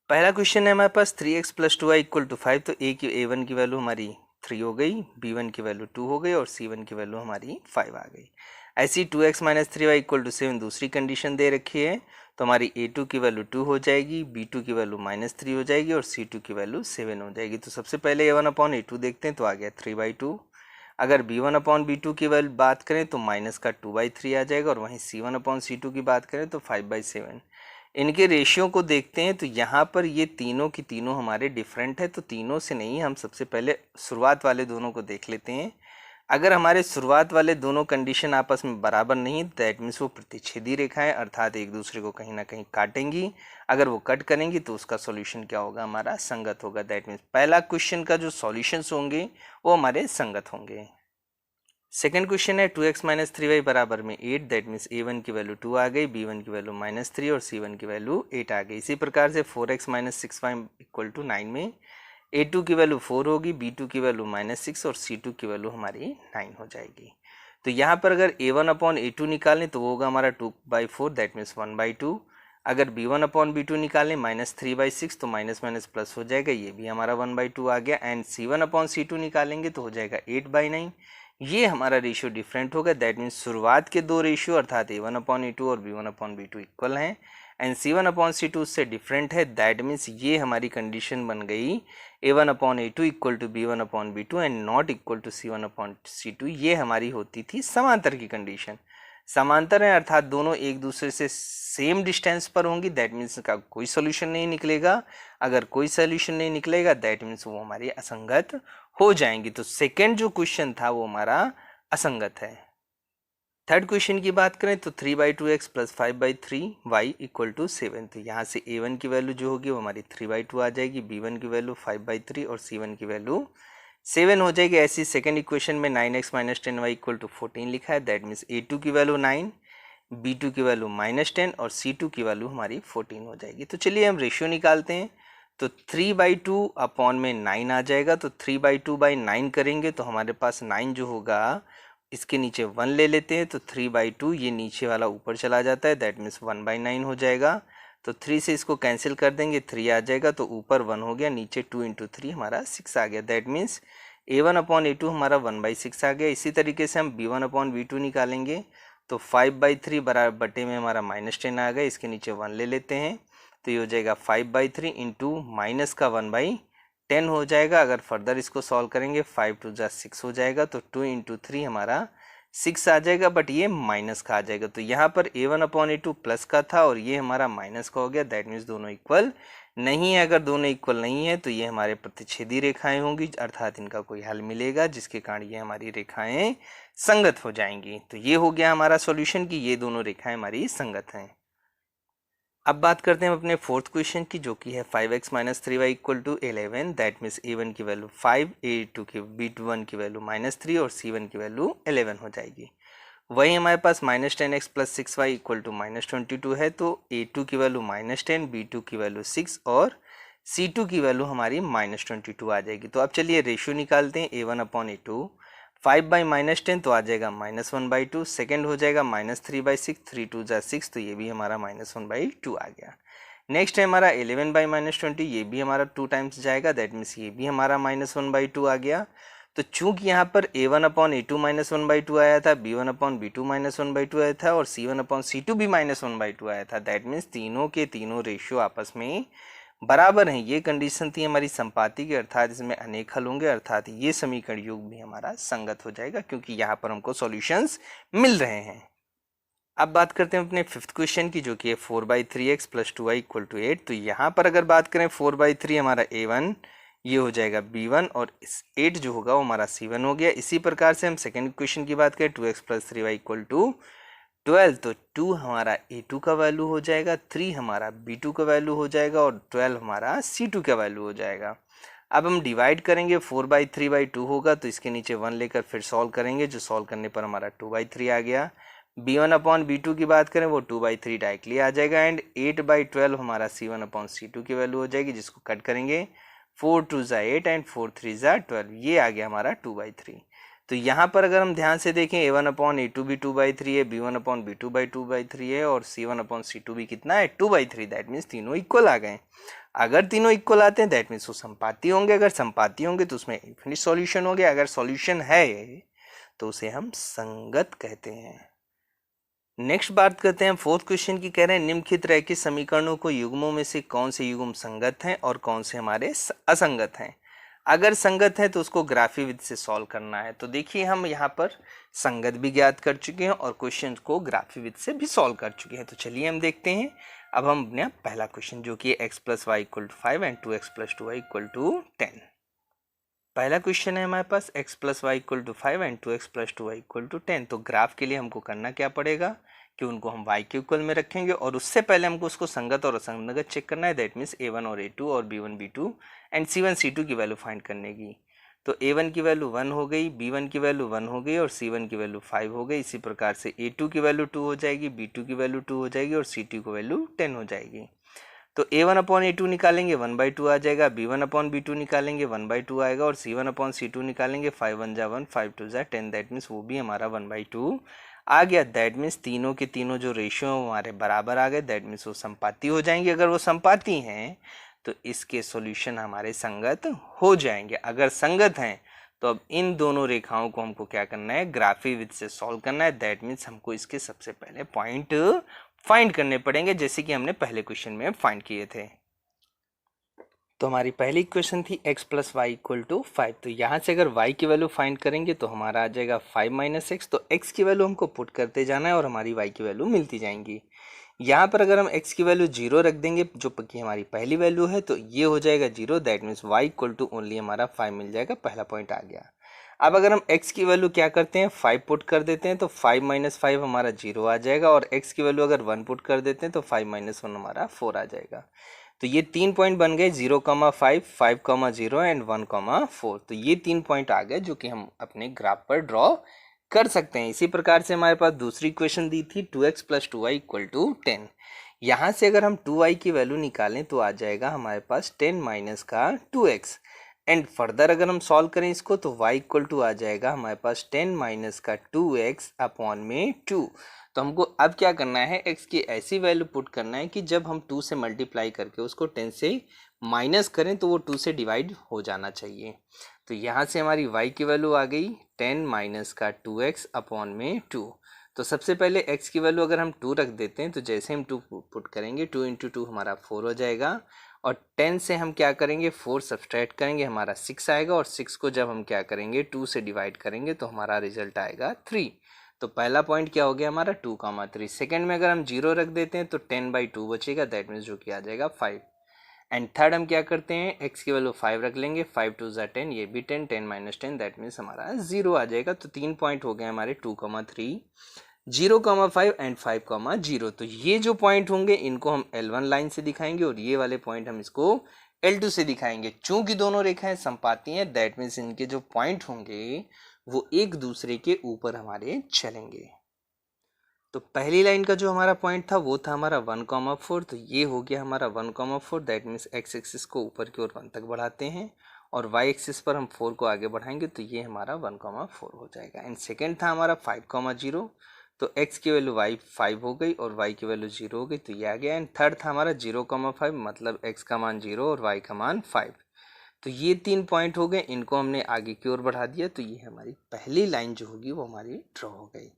पहला क्वेश्चन है हमारे पास 3x + 2y = 5। तो a1 की वैल्यू हमारी 3 हो गई, b1 की वैल्यू 2 हो गई और c1 की वैल्यू हमारी 5 आ गई। ऐसी 2x - 3y = 7 दूसरी कंडीशन दे रखी है, तो हमारी a2 की वैल्यू 2 हो जाएगी, b2 की वैल्यू -3 हो जाएगी और c2 की वैल्यू 7 हो जाएगी। तो सबसे पहले a1/a2 देखते हैं, तो आ गया 3/2। अगर b1/b2 की वैल्यू बात करें तो -2/3 आ जाएगा और वहीं c1/c2 की बात करें तो 5/7। इनके रेशियो को देखते हैं तो यहाँ पर ये तीनों की तीनों हमारे डिफरेंट है, तो तीनों से नहीं, हम सबसे पहले शुरुआत वाले दोनों को देख लेते हैं। अगर हमारे शुरुआत वाले दोनों कंडीशन आपस में बराबर नहीं, दैट मीन्स वो प्रतिच्छेदी रेखाएं, अर्थात एक दूसरे को कहीं ना कहीं काटेंगी। अगर वो कट करेंगी तो उसका सॉल्यूशन क्या होगा, हमारा संगत होगा। दैट मीन्स पहला क्वेश्चन का जो सॉल्यूशंस होंगे वो हमारे संगत होंगे। सेकेंड क्वेश्चन है 2x - 3y बराबर में 8, दैट मीन्स a1 की वैल्यू 2 आ गई, b1 की वैल्यू -3 और c1 की वैल्यू 8 आ गई। इसी प्रकार से 4x - 6y = 9 में a2 की वैल्यू 4 होगी, b2 की वैल्यू -6 और c2 की वैल्यू हमारी 9 हो जाएगी। तो यहाँ पर अगर a1/a2 निकालें तो वो होगा हमारा 2/4, दैट मीन्स 1/2। अगर b1/b2 निकालें -3/6 तो माइनस प्लस हो जाएगा, ये भी हमारा 1/2 आ गया। एंड c1/c2 निकालेंगे तो हो जाएगा 8/9। ये हमारा रेशियो डिफरेंट होगा, दैट मीन्स शुरुआत के दो रेशियो अर्थात a1/a2 और b1/b2 इक्वल हैं। एंड C1/C2 उससे डिफरेंट है, दैट मीन्स ये हमारी कंडीशन बन गई A1/A2 equal to B1/B2 and not equal to C1/C2। ये हमारी होती थी समांतर की कंडीशन। समांतर है अर्थात दोनों एक दूसरे से सेम डिस्टेंस पर होंगी, दैट मीन्स का कोई सोल्यूशन नहीं निकलेगा। अगर कोई सोल्यूशन नहीं निकलेगा दैट मीन्स वो हमारी असंगत हो जाएंगी। तो सेकेंड जो क्वेश्चन था वो हमारा असंगत है। थर्ड क्वेश्चन की बात करें तो 3/2x plus 5/3y equal to 7। तो यहाँ से a1 की वैल्यू जो होगी वो हमारी 3/2 आ जाएगी, b1 की वैल्यू 5/3 और c1 की वैल्यू 7 हो जाएगी। ऐसी सेकेंड इक्वेशन में 9x minus 10y equal to 14 लिखा है, दैट मीन्स a2 की वैल्यू 9, b2 की वैल्यू -10 और c2 की वैल्यू हमारी 14 हो जाएगी। तो चलिए हम रेशियो निकालते हैं। तो 3/2 अपॉन में 9 आ जाएगा, तो 3/2/9 करेंगे तो हमारे पास 9 जो होगा इसके नीचे 1 ले लेते हैं, तो 3/2 ये नीचे वाला ऊपर चला जाता है, दैट मीन्स 1/9 हो जाएगा। तो 3 से इसको कैंसिल कर देंगे, 3 आ जाएगा, तो ऊपर 1 हो गया, नीचे 2 इंटू 3 हमारा 6 आ गया, दैट मीन्स A1/A2 हमारा 1/6 आ गया। इसी तरीके से हम B1/B2 निकालेंगे, तो 5/3 बराबर बटे में हमारा -10 आ गया, इसके नीचे 1 ले लेते हैं, तो ये हो जाएगा 5/3 इंटू माइनस का 1/10 हो जाएगा। अगर फर्दर इसको सॉल्व करेंगे 5 2 जा 6 हो जाएगा, तो 2 इंटू 3 हमारा 6 आ जाएगा, बट ये माइनस का आ जाएगा। तो यहाँ पर A1/A2 प्लस का था और ये हमारा माइनस का हो गया, दैट मीन्स दोनों इक्वल नहीं है। अगर दोनों इक्वल नहीं है तो ये हमारे प्रतिच्छेदी रेखाएं होंगी, अर्थात इनका कोई हल मिलेगा जिसके कारण ये हमारी रेखाएं संगत हो जाएंगी। तो ये हो गया हमारा सॉल्यूशन कि ये दोनों रेखाएं हमारी संगत हैं। अब बात करते हैं हम अपने फोर्थ क्वेश्चन की, जो कि है 5x minus 3y equal to 11, that means a1 की वैल्यू 5, a2 की b1 की वैल्यू -3 और c1 की वैल्यू 11 हो जाएगी। वही हमारे पास -10x plus 6y equal to -22 है, तो a2 की वैल्यू -10, b2 की वैल्यू 6 और c2 की वैल्यू हमारी -22 आ जाएगी। तो अब चलिए रेशियो निकालते हैं। a1/a2 5/-10 तो आ जाएगा -1/2, सेकेंड हो जाएगा -3/6, 3 2 जा 6, तो ये भी हमारा -1/2 आ गया। नेक्स्ट है हमारा 11/-20, ये भी हमारा 2 टाइम्स जाएगा, दैट मीन्स ये भी हमारा -1/2 आ गया। तो चूंकि यहाँ पर A1/A2 -1/2 आया था, B1/B2 -1/2 आया था और C1/C2 भी -1/2 आया था, दैट मीन्स तीनों के तीनों रेशियो आपस में बराबर हैं। ये कंडीशन थी हमारी संपाति की, अर्थात इसमें अनेक हल होंगे, अर्थात ये समीकरण योग भी हमारा संगत हो जाएगा क्योंकि यहाँ पर हमको सॉल्यूशंस मिल रहे हैं। अब बात करते हैं अपने फिफ्थ क्वेश्चन की, जो कि है 4/3x plus 2y equal to 8। तो यहाँ पर अगर बात करें 4/3 हमारा a1, ये हो जाएगा b1 और 8 जो होगा वो हमारा c1 हो गया। इसी प्रकार से हम सेकेंड क्वेश्चन की बात करें 2x plus 3y equal to 12, तो 2 हमारा a2 का वैल्यू हो जाएगा, 3 हमारा b2 का वैल्यू हो जाएगा और 12 हमारा c2 का वैल्यू हो जाएगा। अब हम डिवाइड करेंगे, 4/3/2 होगा तो इसके नीचे 1 लेकर फिर सॉल्व करेंगे, जो सॉल्व करने पर हमारा 2/3 आ गया। b1/b2 की बात करें वो 2/3 डायरेक्टली आ जाएगा एंड 8/12 हमारा c1/c2 की वैल्यू हो जाएगी, जिसको कट करेंगे 4 2 जा 8 एंड 4 3 जा 12, ये आ गया हमारा 2/3। तो यहाँ पर अगर हम ध्यान से देखें A1/A2 भी 2/3 है, B1/B2 by 2/3 है और C1/C2 भी कितना है 2/3, दैट मीन्स तीनों इक्वल आ गए। अगर तीनों इक्वल आते हैं दैट मीन्स वो संपाती होंगे, अगर संपाती होंगे तो उसमें इन्फिनिट सॉल्यूशन हो गया, अगर सॉल्यूशन है तो उसे हम संगत कहते हैं। नेक्स्ट बात करते हैं फोर्थ क्वेश्चन की, कह रहे हैं निम्नलिखित रैखिक समीकरणों को युग्मों में से कौन से युग्म संगत हैं और कौन से हमारे असंगत हैं। अगर संगत है तो उसको ग्राफी विधि से सॉल्व करना है। तो देखिए हम यहाँ पर संगत भी ज्ञात कर चुके हैं और क्वेश्चन को ग्राफी विधि से भी सॉल्व कर चुके हैं। तो चलिए हम देखते हैं। अब हम अपना पहला क्वेश्चन, जो कि x + y = 5 and 2x + 2y = 10। पहला क्वेश्चन है हमारे पास x + y = 5 and 2x + 2y = 10। तो ग्राफ के लिए हमको करना क्या पड़ेगा कि उनको हम y के इक्वल में रखेंगे और उससे पहले हमको उसको संगत और असंगत चेक करना है, दैट मीन्स a1 और a2 और b1 b2 and c1 c2 की वैल्यू फाइंड करने की। तो a1 की वैल्यू 1 हो गई, b1 की वैल्यू 1 हो गई और c1 की वैल्यू 5 हो गई। इसी प्रकार से a2 की वैल्यू 2 हो जाएगी, b2 की वैल्यू 2 हो जाएगी और c2 की वैल्यू 10 हो जाएगी। तो a1/a2 निकालेंगे 1/2 आ जाएगा, b1/b2 निकालेंगे 1/2 आएगा और c1/c2 निकालेंगे 5 1 जा 1 5 2 जा 10, दैट मीन्स वो भी हमारा 1/2 आ गया। दैट मीन्स तीनों के तीनों जो रेशियो हमारे बराबर आ गए, दैट मीन्स वो संपाती हो जाएंगे। अगर वो संपाती हैं तो इसके सॉल्यूशन हमारे संगत हो जाएंगे। अगर संगत हैं तो अब इन दोनों रेखाओं को हमको क्या करना है, ग्राफी विधि से सॉल्व करना है। दैट मीन्स हमको इसके सबसे पहले पॉइंट फाइंड करने पड़ेंगे, जैसे कि हमने पहले क्वेश्चन में फाइंड किए थे। तो हमारी पहली इक्वेशन थी x plus y equal to 5। तो यहाँ से अगर y की वैल्यू फाइंड करेंगे तो हमारा आ जाएगा 5 माइनस एक्स। तो x की वैल्यू हमको पुट करते जाना है और हमारी y की वैल्यू मिलती जाएंगी। यहाँ पर अगर हम x की वैल्यू 0 रख देंगे, जो कि हमारी पहली वैल्यू है, तो ये हो जाएगा 0। That means y equal to only हमारा 5 मिल जाएगा। पहला पॉइंट आ गया। अब अगर हम x की वैल्यू क्या करते हैं, 5 पुट कर देते हैं, तो 5 माइनस 5 हमारा 0 आ जाएगा। और x की वैल्यू अगर 1 पुट कर देते हैं तो 5 माइनस 1 हमारा 4 आ जाएगा। तो ये 3 पॉइंट बन गए, 0,5, 5,0 एंड 1,4। तो ये 3 पॉइंट आ गए जो कि हम अपने ग्राफ पर ड्रॉ कर सकते हैं। इसी प्रकार से हमारे पास दूसरी इक्वेशन दी थी 2x plus 2y equal to 10। यहाँ से अगर हम 2y की वैल्यू निकालें तो आ जाएगा हमारे पास 10 माइनस का 2x। एंड फर्दर अगर हम सॉल्व करें इसको तो y इक्वल टू आ जाएगा हमारे पास 10 माइनस का 2x अपॉन में 2। तो हमको अब क्या करना है, x की ऐसी वैल्यू पुट करना है कि जब हम 2 से मल्टीप्लाई करके उसको 10 से माइनस करें तो वो 2 से डिवाइड हो जाना चाहिए। तो यहाँ से हमारी y की वैल्यू आ गई 10 माइनस का 2x अपॉन में 2। तो सबसे पहले x की वैल्यू अगर हम 2 रख देते हैं तो जैसे हम 2 पुट करेंगे 2 इंटू 2 हमारा 4 हो जाएगा। और 10 से हम क्या करेंगे, 4 सब्सट्रैक्ट करेंगे, हमारा 6 आएगा। और 6 को जब हम क्या करेंगे 2 से डिवाइड करेंगे तो हमारा रिजल्ट आएगा 3। तो पहला पॉइंट क्या हो गया हमारा 2,3। सेकेंड में अगर हम 0 रख देते हैं तो 10/2 बचेगा। दैट मीन्स जो कि आ जाएगा 5। एंड थर्ड हम क्या करते हैं, x की वैल्यू 5 रख लेंगे, 5 2 ज़ा 10, ये भी 10, 10 माइनस 10, दैट मीन्स हमारा 0 आ जाएगा। तो 3 पॉइंट हो गए हमारे 2,3, 0,5 एंड 5,0। तो ये जो पॉइंट होंगे इनको हम L1 लाइन से दिखाएंगे और ये वाले पॉइंट हम इसको L2 से दिखाएंगे। चूंकि दोनों रेखाएं समपाती हैं, दैट मीन्स इनके जो पॉइंट होंगे वो एक दूसरे के ऊपर हमारे चलेंगे। तो पहली लाइन का जो हमारा पॉइंट था वो था हमारा 1,4। तो ये हो गया हमारा 1,4। दैट मीन्स x एक्सिस को ऊपर की ओर 1 तक बढ़ाते हैं और y एक्सिस पर हम 4 को आगे बढ़ाएंगे तो ये हमारा 1,4 हो जाएगा। एंड सेकेंड था हमारा 5,0। तो x की वैल्यू y 5 हो गई और y की वैल्यू 0 हो गई, तो ये आ गया। एंड थर्ड था हमारा 0,5, मतलब x का मान 0 और y का मान 5। तो ये 3 पॉइंट हो गए, इनको हमने आगे की ओर बढ़ा दिया। तो ये हमारी पहली लाइन जो होगी वो हमारी ड्रॉ हो गई।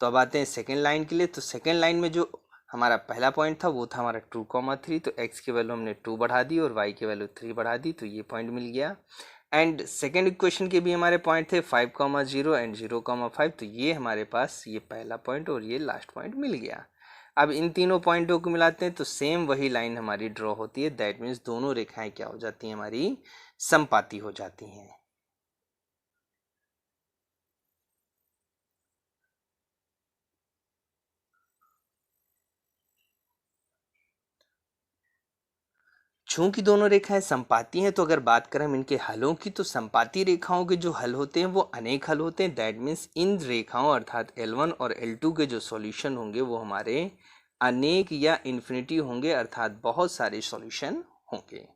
तो अब आते हैं सेकेंड लाइन के लिए। तो सेकेंड लाइन में जो हमारा पहला पॉइंट था वो था हमारा 2,3। तो x की वैल्यू हमने 2 बढ़ा दी और y की वैल्यू 3 बढ़ा दी, तो ये पॉइंट मिल गया। एंड सेकेंड इक्वेशन के भी हमारे पॉइंट थे 5,0 एंड 0,5। तो ये हमारे पास ये पहला पॉइंट और ये लास्ट पॉइंट मिल गया। अब इन तीनों पॉइंटों को मिलाते हैं तो सेम वही लाइन हमारी ड्रॉ होती है। दैट मीन्स दोनों रेखाएं क्या हो जाती हैं, हमारी समपाती हो जाती हैं। चूंकि दोनों रेखाएं समपाती हैं तो अगर बात करें हम इनके हलों की, तो समपाती रेखाओं के जो हल होते हैं वो अनेक हल होते हैं। दैट मीन्स इन रेखाओं अर्थात L1 और L2 के जो सॉल्यूशन होंगे वो हमारे अनेक या इन्फिनिटी होंगे, अर्थात बहुत सारे सॉल्यूशन होंगे।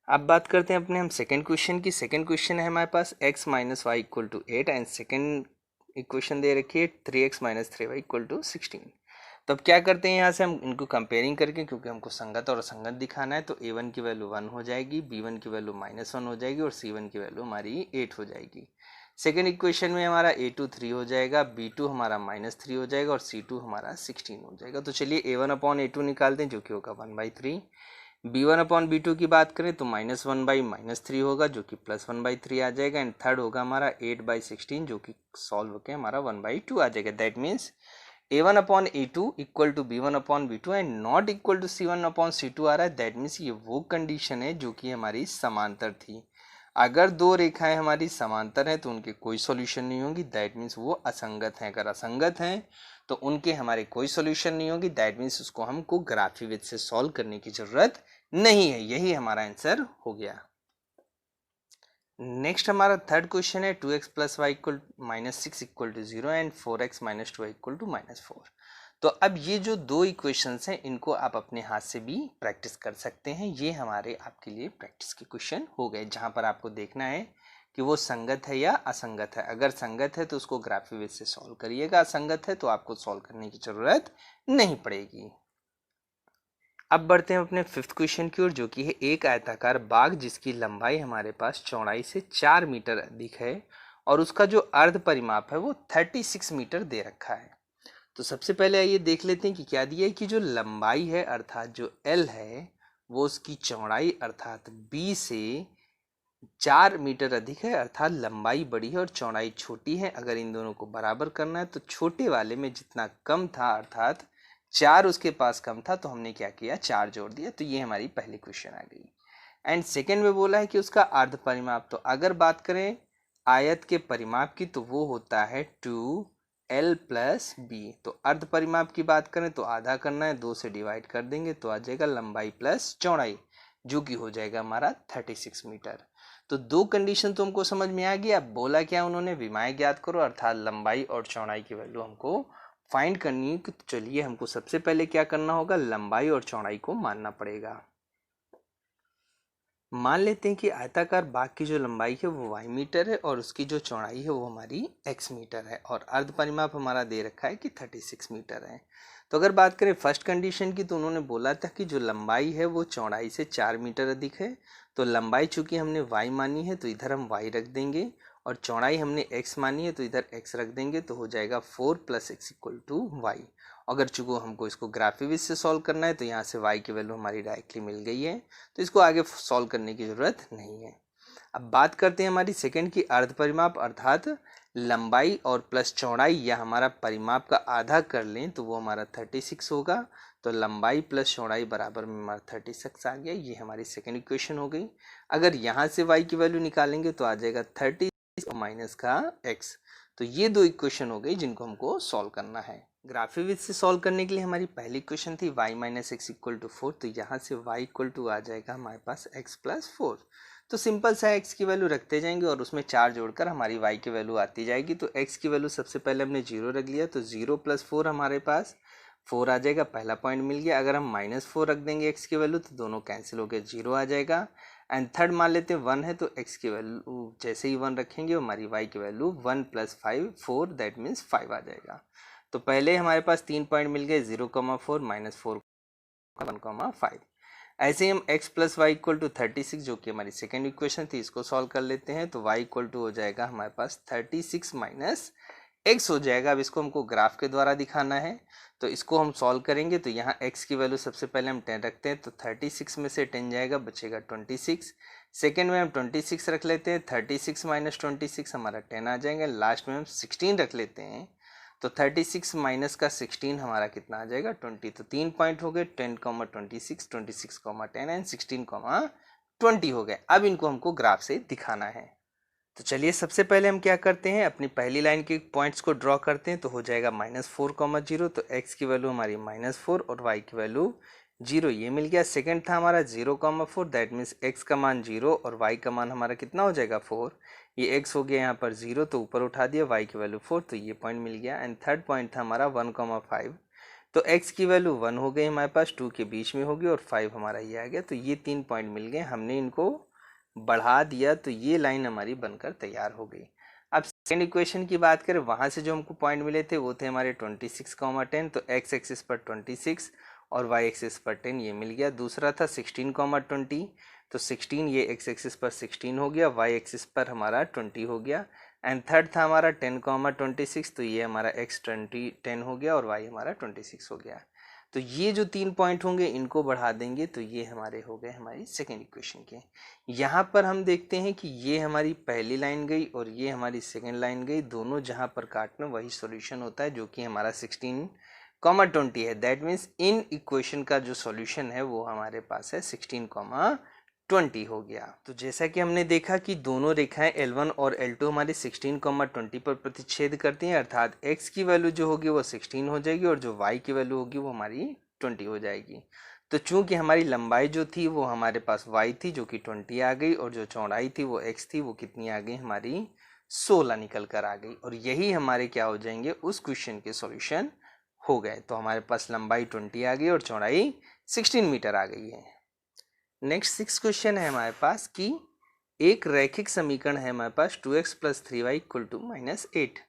अब बात करते हैं अपने हम सेकेंड क्वेश्चन की। सेकेंड क्वेश्चन है हमारे पास x minus Y equal to 8 and second equation दे रखी है 3x minus 3y equal to 16। तो अब क्या करते हैं यहाँ से हम इनको कंपेयरिंग करके, क्योंकि हमको संगत और असंगत दिखाना है, तो a1 की वैल्यू 1 हो जाएगी, b1 की वैल्यू -1 हो जाएगी और c1 की वैल्यू हमारी 8 हो जाएगी। सेकेंड इक्वेशन में हमारा a2 3 हो जाएगा, b2 हमारा -3 हो जाएगा और c2 हमारा 16 हो जाएगा। तो चलिए a1 अपॉन a2 निकालते हैं जो कि होगा 1/3। b1 अपॉन b2 की बात करें तो -1/-3 होगा जो कि +1/3 आ जाएगा। एंड थर्ड होगा हमारा 8/16 जो कि सॉल्व होकर हमारा 1/2 आ जाएगा। That means a1 upon a2 equal to b1 upon b2 and not equal to c1 upon c2 आ रहा है। दैट मीन्स ये वो कंडीशन है जो कि हमारी समांतर थी। अगर दो रेखाएं हमारी समांतर हैं तो उनके कोई सॉल्यूशन नहीं होगी। दैट मीन्स वो असंगत हैं। अगर असंगत हैं तो उनके हमारे कोई सॉल्यूशन नहीं होगी। दैट मीन्स उसको हमको ग्राफी विधि से सॉल्व करने की जरूरत नहीं है। यही हमारा आंसर हो गया। नेक्स्ट हमारा थर्ड क्वेश्चन है 2x plus y equal -6 equal to 0 and 4x minus 2 equal to -4। तो अब ये जो दो इक्वेशंस हैं इनको आप अपने हाथ से भी प्रैक्टिस कर सकते हैं। ये हमारे आपके लिए प्रैक्टिस के क्वेश्चन हो गए, जहां पर आपको देखना है कि वो संगत है या असंगत है। अगर संगत है तो उसको ग्राफी विधि से सॉल्व करिएगा, असंगत है तो आपको सॉल्व करने की जरूरत नहीं पड़ेगी। अब बढ़ते हैं अपने फिफ्थ क्वेश्चन की ओर, जो कि है एक आयताकार बाग जिसकी लंबाई हमारे पास चौड़ाई से 4 मीटर अधिक है और उसका जो अर्ध परिमाप है वो 36 मीटर दे रखा है। तो सबसे पहले आइए देख लेते हैं कि क्या दिया है कि जो लंबाई है अर्थात जो L है वो उसकी चौड़ाई अर्थात B से 4 मीटर अधिक है, अर्थात लंबाई बड़ी है और चौड़ाई छोटी है। अगर इन दोनों को बराबर करना है तो छोटे वाले में जितना कम था अर्थात 4 उसके पास कम था तो हमने क्या किया, 4 जोड़ दिया। तो ये हमारी पहली क्वेश्चन आ गई। एंड सेकेंड में बोला है कि उसका अर्ध परिमाप, तो अगर बात करें आयत के परिमाप की तो वो होता है 2L प्लस B। तो अर्ध परिमाप की बात करें तो आधा करना है, 2 से डिवाइड कर देंगे तो आ जाएगा लंबाई प्लस चौड़ाई, जो कि हो जाएगा हमारा 36 मीटर। तो दो कंडीशन तो हमको समझ में आ गया। अब बोला क्या उन्होंने, विमाएं ज्ञात करो, अर्थात लंबाई और चौड़ाई की वैल्यू हमको फाइंड करनी है। तो चलिए हमको सबसे पहले क्या करना होगा, लंबाई और चौड़ाई को मानना पड़ेगा। मान लेते हैं कि आयताकार बाग की जो लंबाई है वो y मीटर है और उसकी जो चौड़ाई है वो हमारी x मीटर है और अर्ध परिमाप हमारा दे रखा है कि 36 मीटर है। तो अगर बात करें फर्स्ट कंडीशन की तो उन्होंने बोला था कि जो लंबाई है वो चौड़ाई से 4 मीटर अधिक है। तो लंबाई चूंकि हमने y मानी है तो इधर हम y रख देंगे और चौड़ाई हमने x मानी है तो इधर x रख देंगे, तो हो जाएगा 4 + x = y। अगर चूंकि हमको इसको ग्राफिक से सॉल्व करना है तो यहाँ से y की वैल्यू हमारी डायरेक्टली मिल गई है, तो इसको आगे सॉल्व करने की ज़रूरत नहीं है। अब बात करते हैं हमारी सेकंड की, अर्ध परिमाप अर्थात लंबाई और प्लस चौड़ाई या हमारा परिमाप का आधा कर लें तो वो हमारा 36 होगा। तो लंबाई प्लस चौड़ाई बराबर में हमारा 36 आ गया। ये हमारी सेकंड इक्वेशन हो गई। अगर यहाँ से y की वैल्यू निकालेंगे तो आ जाएगा 36 माइनस का x। तो ये दो इक्वेशन हो गई जिनको हमको सॉल्व करना है। ग्राफिक से सॉल्व करने के लिए हमारी पहली इक्वेशन थी y - x = 4, तो यहाँ से y = आ जाएगा हमारे पास x + 4। तो सिंपल सा x की वैल्यू रखते जाएंगे और उसमें 4 जोड़कर हमारी y की वैल्यू आती जाएगी। तो x की वैल्यू सबसे पहले हमने 0 रख लिया, तो 0 + 4 हमारे पास 4 आ जाएगा, पहला पॉइंट मिल गया। अगर हम -4 रख देंगे x की वैल्यू तो दोनों कैंसिल हो गए, 0 आ जाएगा। एंड थर्ड मान लेते हैं 1 है, तो x की वैल्यू जैसे ही 1 रखेंगे हमारी y की वैल्यू 1 + 5 4, दैट मीन्स 5 आ जाएगा। तो पहले हमारे पास 3 पॉइंट मिल गए, 0, 4 -4 1, 5। ऐसे ही हम x + y = 36 जो कि हमारी सेकेंड इक्वेशन थी, इसको सॉल्व कर लेते हैं। तो y = हो जाएगा हमारे पास 36 - x हो जाएगा। अब इसको हमको ग्राफ के द्वारा दिखाना है तो इसको हम सॉल्व करेंगे। तो यहाँ x की वैल्यू सबसे पहले हम 10 रखते हैं, तो 36 में से 10 जाएगा, बचेगा 26। सेकेंड में हम 26 रख लेते हैं, 36 - 26 हमारा 10 आ जाएंगे। लास्ट में हम 16 रख लेते हैं, तो 36 माइनस का 16 हमारा कितना आ जाएगा, 20। तो 3 पॉइंट हो गए, 10, 26, 26, 10 एंड 16, 20 हो गए। अब इनको हमको ग्राफ से दिखाना है। तो चलिए सबसे पहले हम क्या करते हैं, अपनी पहली लाइन के पॉइंट्स को ड्रॉ करते हैं। तो हो जाएगा -4, 0, तो x की वैल्यू हमारी -4 और y की वैल्यू 0, ये मिल गया। सेकंड था हमारा 0, 4, दैट मीन्स x का मान 0 और y का मान हमारा कितना हो जाएगा 4। ये x हो गया यहाँ पर 0 तो ऊपर उठा दिया, y की वैल्यू 4, तो ये पॉइंट मिल गया। एंड थर्ड पॉइंट था हमारा 1, 5, तो x की वैल्यू 1 हो गई हमारे पास, 2 के बीच में होगी और 5 हमारा ये आ गया। तो ये 3 पॉइंट मिल गए, हमने इनको बढ़ा दिया तो ये लाइन हमारी बनकर तैयार हो गई। अब सेकेंड इक्वेशन की बात करें, वहाँ से जो हमको पॉइंट मिले थे वो थे हमारे 26, 10, तो x एक्सिस पर 26 और y एक्सिस पर 10 ये मिल गया। दूसरा था 16, 20, तो 16 ये x एक्सिस पर 16 हो गया, y एक्सिस पर हमारा 20 हो गया। एंड थर्ड था हमारा 10, 26, तो ये हमारा x 10 हो गया और y हमारा 26 हो गया। तो ये जो 3 पॉइंट होंगे इनको बढ़ा देंगे तो ये हमारे हो गए हमारी सेकेंड इक्वेशन के। यहाँ पर हम देखते हैं कि ये हमारी पहली लाइन गई और ये हमारी सेकेंड लाइन गई, दोनों जहाँ पर काटना वही सॉल्यूशन होता है, जो कि हमारा 16, 20 है। दैट मीन्स इन इक्वेशन का जो सॉल्यूशन है वो हमारे पास है 16, 20 हो गया। तो जैसा कि हमने देखा कि दोनों रेखाएं L1 और L2 हमारी 16, 20 पर प्रतिच्छेद करती हैं, अर्थात x की वैल्यू जो होगी वो 16 हो जाएगी और जो y की वैल्यू होगी वो हमारी 20 हो जाएगी। तो चूंकि हमारी लंबाई जो थी वो हमारे पास y थी जो कि 20 आ गई और जो चौड़ाई थी वो x थी, वो कितनी आ गई हमारी 16 निकल कर आ गई। और यही हमारे क्या हो जाएंगे, उस क्वेश्चन के सॉल्यूशन हो गए। तो हमारे पास लंबाई 20 आ गई और चौड़ाई 16 मीटर आ गई है। नेक्स्ट 6 क्वेश्चन है हमारे पास कि एक रैखिक समीकरण है हमारे पास 2x + 3y = -8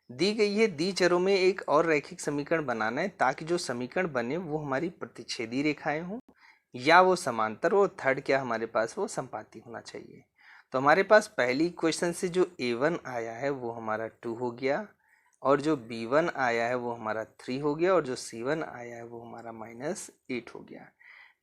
दी गई है। दी चरों में एक और रैखिक समीकरण बनाना है ताकि जो समीकरण बने वो हमारी प्रतिच्छेदी रेखाएं हों या वो समांतर हो। थर्ड क्या हमारे पास वो संपाती होना चाहिए। तो हमारे पास पहली क्वेश्चन से जो a1 आया है वो हमारा 2 हो गया। और जो B1 आया है वो हमारा 3 हो गया और जो C1 आया है वो हमारा -8 हो गया।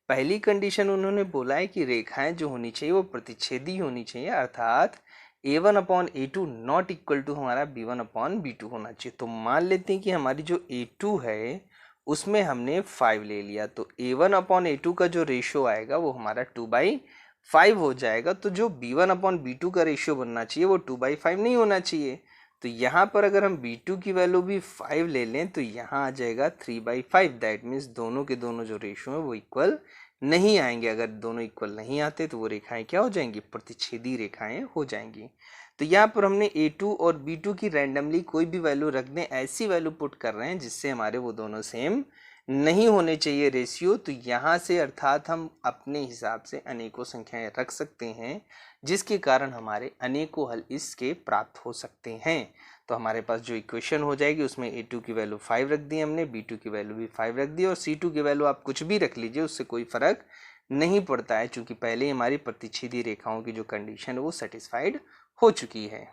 पहली कंडीशन उन्होंने बोला है कि रेखाएं जो होनी चाहिए वो प्रतिच्छेदी होनी चाहिए, अर्थात A1/A2 नॉट इक्वल टू हमारा B1/B2 होना चाहिए। तो मान लेते हैं कि हमारी जो A2 है उसमें हमने 5 ले लिया, तो A1/A2 का जो रेशियो आएगा वो हमारा 2/5 हो जाएगा। तो जो B1/B2 का रेशियो बनना चाहिए वो 2/5 नहीं होना चाहिए। तो यहाँ पर अगर हम B2 की वैल्यू भी 5 ले लें तो यहाँ आ जाएगा 3/5। दैट मीन्स दोनों के दोनों जो रेशियो है वो इक्वल नहीं आएंगे। अगर दोनों इक्वल नहीं आते तो वो रेखाएं क्या हो जाएंगी, प्रतिच्छेदी रेखाएं हो जाएंगी। तो यहाँ पर हमने A2 और B2 की रैंडमली कोई भी वैल्यू रख दें, ऐसी वैल्यू पुट कर रहे हैं जिससे हमारे वो दोनों सेम नहीं होने चाहिए रेशियो। तो यहाँ से अर्थात हम अपने हिसाब से अनेकों संख्याएं रख सकते हैं जिसके कारण हमारे अनेकों हल इसके प्राप्त हो सकते हैं। तो हमारे पास जो इक्वेशन हो जाएगी उसमें A2 की वैल्यू 5 रख दी हमने, B2 की वैल्यू भी 5 रख दी और C2 की वैल्यू आप कुछ भी रख लीजिए, उससे कोई फर्क नहीं पड़ता है क्योंकि पहले ही हमारी प्रतिच्छेदी रेखाओं की जो कंडीशन है वो सेटिस्फाइड हो चुकी है।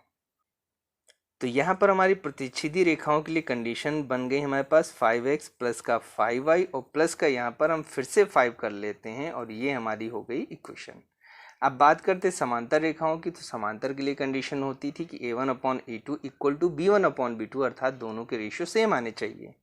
तो यहाँ पर हमारी प्रतिच्छेदी रेखाओं के लिए कंडीशन बन गई हमारे पास 5x प्लस का 5y और प्लस का यहाँ पर हम फिर से 5 कर लेते हैं और ये हमारी हो गई इक्वेशन। अब बात करते हैं समांतर रेखाओं की। तो समांतर के लिए कंडीशन होती थी कि A1/A2 इक्वल टू B1/B2, अर्थात दोनों के रेशियो सेम आने चाहिए।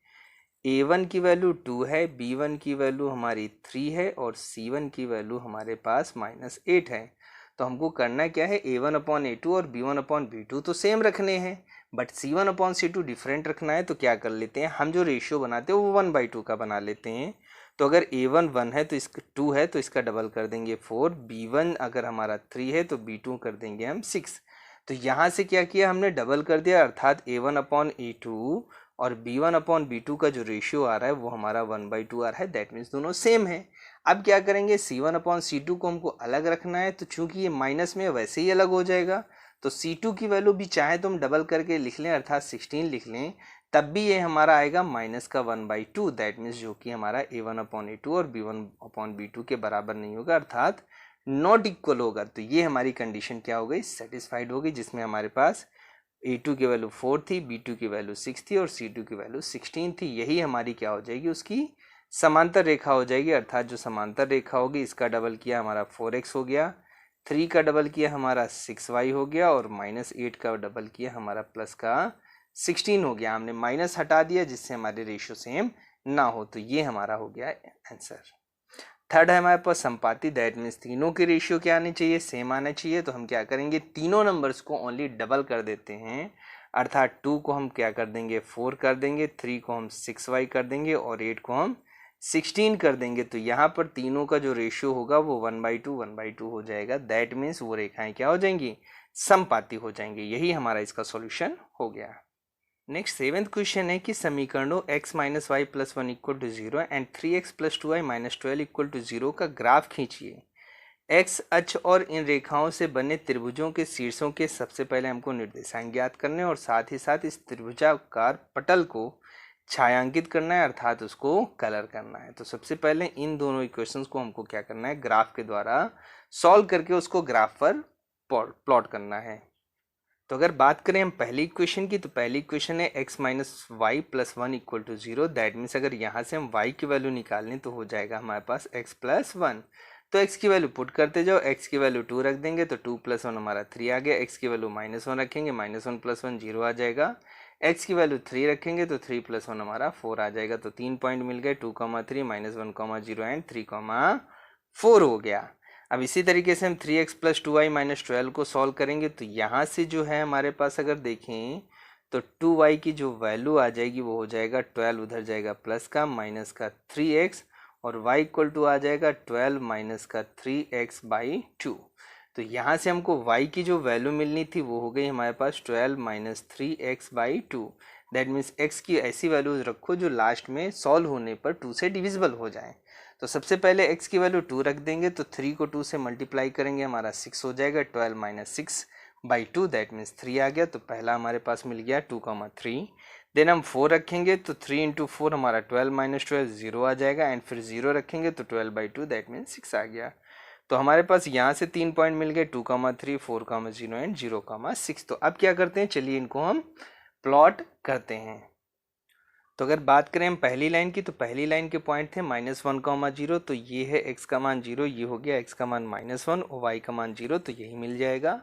A1 की वैल्यू 2 है, B1 की वैल्यू हमारी 3 है और C1 की वैल्यू हमारे पास -8 है। तो हमको करना क्या है, A1/A2 और B1/B2 तो सेम रखने हैं, बट C1/C2 डिफरेंट रखना है। तो क्या कर लेते हैं, हम जो रेशियो बनाते हैं वो 1/2 का बना लेते हैं। तो अगर A1 1 है तो इसका 2 है तो इसका डबल कर देंगे 4, B1 अगर हमारा 3 है तो B2 कर देंगे हम 6। तो यहाँ से क्या किया हमने, डबल कर दिया, अर्थात A1/A2 और B1/B2 का जो रेशियो आ रहा है वो हमारा 1/2 आ रहा है। दैट मीन्स दोनों सेम है। अब क्या करेंगे, C1/C2 को हमको अलग रखना है, तो चूंकि ये माइनस में वैसे ही अलग हो जाएगा तो C2 की वैल्यू भी चाहे तो हम डबल करके लिख लें, अर्थात 16 लिख लें, तब भी ये हमारा आएगा माइनस का 1/2। दैट मीन्स जो कि हमारा A1/A2 और B1/B2 के बराबर नहीं होगा, अर्थात नॉट इक्वल होगा। तो ये हमारी कंडीशन क्या हो गई, सेटिस्फाइड हो गई, जिसमें हमारे पास A2 की वैल्यू 4 थी, B2 की वैल्यू 6 थी और C2 की वैल्यू 16 थी। यही हमारी क्या हो जाएगी, उसकी समांतर रेखा हो जाएगी। अर्थात जो समांतर रेखा होगी इसका डबल किया हमारा 4x हो गया, 3 का डबल किया हमारा 6y हो गया और -8 का डबल किया हमारा प्लस का 16 हो गया। हमने माइनस हटा दिया जिससे हमारे रेशियो सेम ना हो। तो ये हमारा हो गया आंसर। थर्ड है हमारे पास संपाती। दैट मीन्स तीनों के रेशियो क्या आने चाहिए, सेम आना चाहिए। तो हम क्या करेंगे, तीनों नंबर्स को ओनली डबल कर देते हैं, अर्थात 2 को हम क्या कर देंगे 4 कर देंगे, 3 को हम 6y कर देंगे और 8 को हम 16 कर देंगे। तो यहाँ पर तीनों का जो रेशियो होगा वो 1/2 हो जाएगा। दैट मीन्स वो रेखाएं क्या हो जाएंगी, समपाती हो जाएंगी। यही हमारा इसका सॉल्यूशन हो गया। नेक्स्ट 7th क्वेश्चन है कि समीकरणों x - y + 1 = 0 and 3x + 2y - 12 = 0 का ग्राफ खींचिए। x अक्ष और इन रेखाओं से बने त्रिभुजों के शीर्षों के सबसे पहले हमको निर्देशांक ज्ञात करने और साथ ही साथ इस त्रिभुजाकार पटल को छायांकित करना है, अर्थात उसको कलर करना है। तो सबसे पहले इन दोनों इक्वेशंस को हमको क्या करना है, ग्राफ के द्वारा सॉल्व करके उसको ग्राफ पर प्लॉट करना है। तो अगर बात करें हम पहली इक्वेशन की, तो पहली इक्वेशन है x - y + 1 = 0। दैट मीन्स अगर यहाँ से हम y की वैल्यू निकालें तो हो जाएगा हमारे पास x + 1। तो x की वैल्यू पुट करते जाओ, x की वैल्यू 2 रख देंगे तो 2 + 1 हमारा 3 आ गया। x की वैल्यू -1 रखेंगे, -1 + 1 0 आ जाएगा। x की वैल्यू 3 रखेंगे तो 3 + 1 हमारा 4 आ जाएगा। तो 3 पॉइंट मिल गए, 2, 3, -1, 0 एंड 3, 4 हो गया। अब इसी तरीके से हम 3x + 2y - 12 को सॉल्व करेंगे। तो यहाँ से जो है हमारे पास अगर देखें तो 2y की जो वैल्यू आ जाएगी वो हो जाएगा 12, उधर जाएगा प्लस का माइनस का 3x और y = आ जाएगा 12 माइनस का 3x/2। तो यहाँ से हमको y की जो वैल्यू मिलनी थी वो हो गई हमारे पास 12 minus 3x/2। That means x की ऐसी वैल्यूज रखो जो लास्ट में सॉल्व होने पर 2 से डिविजिबल हो जाए। तो सबसे पहले x की वैल्यू 2 रख देंगे, तो 3 को 2 से मल्टीप्लाई करेंगे हमारा 6 हो जाएगा। 12 माइनस 6/2 दैट मीन्स 3 आ गया। तो पहला हमारे पास मिल गया 2, 3। देन हम 4 रखेंगे तो 3 × 4 हमारा 12 माइनस 12 0 आ जाएगा एंड फिर 0 रखेंगे तो 12/2 दैट मीन्स 6 आ गया। तो हमारे पास यहाँ से 3 पॉइंट मिल गए, 2, 3, 4, 0 एंड 0, 6। तो अब क्या करते हैं, चलिए इनको हम प्लॉट करते हैं। तो अगर बात करें हम पहली लाइन की, तो पहली लाइन के पॉइंट थे -1, 0, तो ये है x का मान 0, ये हो गया x का मान -1 और y का मान 0, तो यही मिल जाएगा।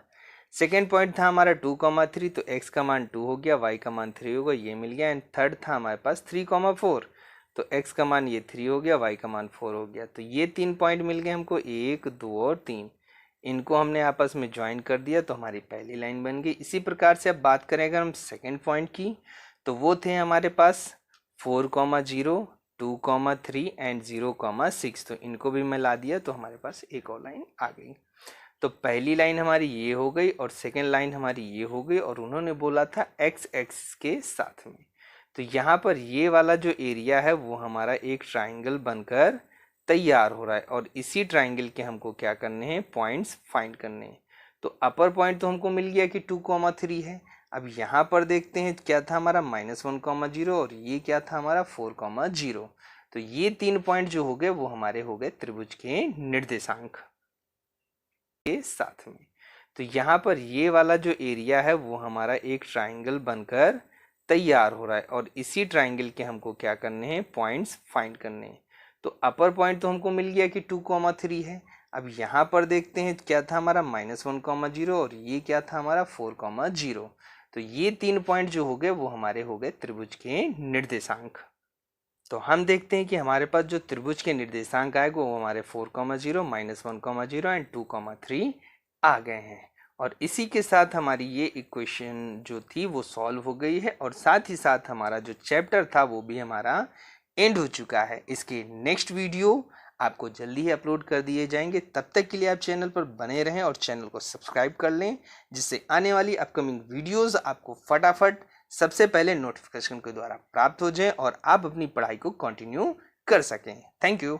सेकेंड पॉइंट था हमारा 2, 3, तो x का मान 2 हो गया, y का मान 3 होगा, ये मिल गया। एंड थर्ड था हमारे पास 3, 4, तो x का मान ये 3 हो गया, y का मान 4 हो गया। तो ये 3 पॉइंट मिल गए हमको, 1, 2 और 3। इनको हमने आपस में ज्वाइन कर दिया तो हमारी पहली लाइन बन गई। इसी प्रकार से अब बात करें अगर हम सेकेंड पॉइंट की, तो वो थे हमारे पास 4, 0, 2, 3 एंड 0, 6, तो इनको भी मैं ला दिया तो हमारे पास एक और लाइन आ गई। तो पहली लाइन हमारी ये हो गई और सेकेंड लाइन हमारी ये हो गई, और उन्होंने बोला था x एक्सिस के साथ में। तो यहाँ पर ये वाला जो एरिया है वो हमारा एक ट्राइंगल बनकर तैयार हो रहा है, और इसी ट्राइंगल के हमको क्या करने हैं, पॉइंट्स फाइंड करने हैं। तो अपर पॉइंट तो हमको मिल गया कि 2, 3 है। अब यहाँ पर देखते हैं क्या था हमारा -1, 0 और ये क्या था हमारा 4, 0। तो ये 3 पॉइंट जो हो गए वो हमारे हो गए त्रिभुज के निर्देशांक के साथ में। तो यहाँ पर ये वाला जो एरिया है वो हमारा एक ट्राइंगल बनकर तैयार हो रहा है, और इसी ट्राइंगल के हमको क्या करने हैं, पॉइंट्स फाइंड करने हैं। तो अपर पॉइंट तो हमको मिल गया कि 2, 3 है। अब यहाँ पर देखते हैं क्या था हमारा -1, 0 और ये क्या था हमारा 4, 0। तो ये 3 पॉइंट जो हो गए वो हमारे हो गए त्रिभुज के निर्देशांक। तो हम देखते हैं कि हमारे पास जो त्रिभुज के निर्देशांक आएगा वो हमारे 4, 0, -1, 0 एंड 2, 3 आ गए हैं। और इसी के साथ हमारी ये इक्वेशन जो थी वो सॉल्व हो गई है, और साथ ही साथ हमारा जो चैप्टर था वो भी हमारा एंड हो चुका है। इसके नेक्स्ट वीडियो आपको जल्दी ही अपलोड कर दिए जाएंगे। तब तक के लिए आप चैनल पर बने रहें और चैनल को सब्सक्राइब कर लें, जिससे आने वाली अपकमिंग वीडियोस आपको फटाफट सबसे पहले नोटिफिकेशन के द्वारा प्राप्त हो जाए और आप अपनी पढ़ाई को कंटिन्यू कर सकें। Thank you.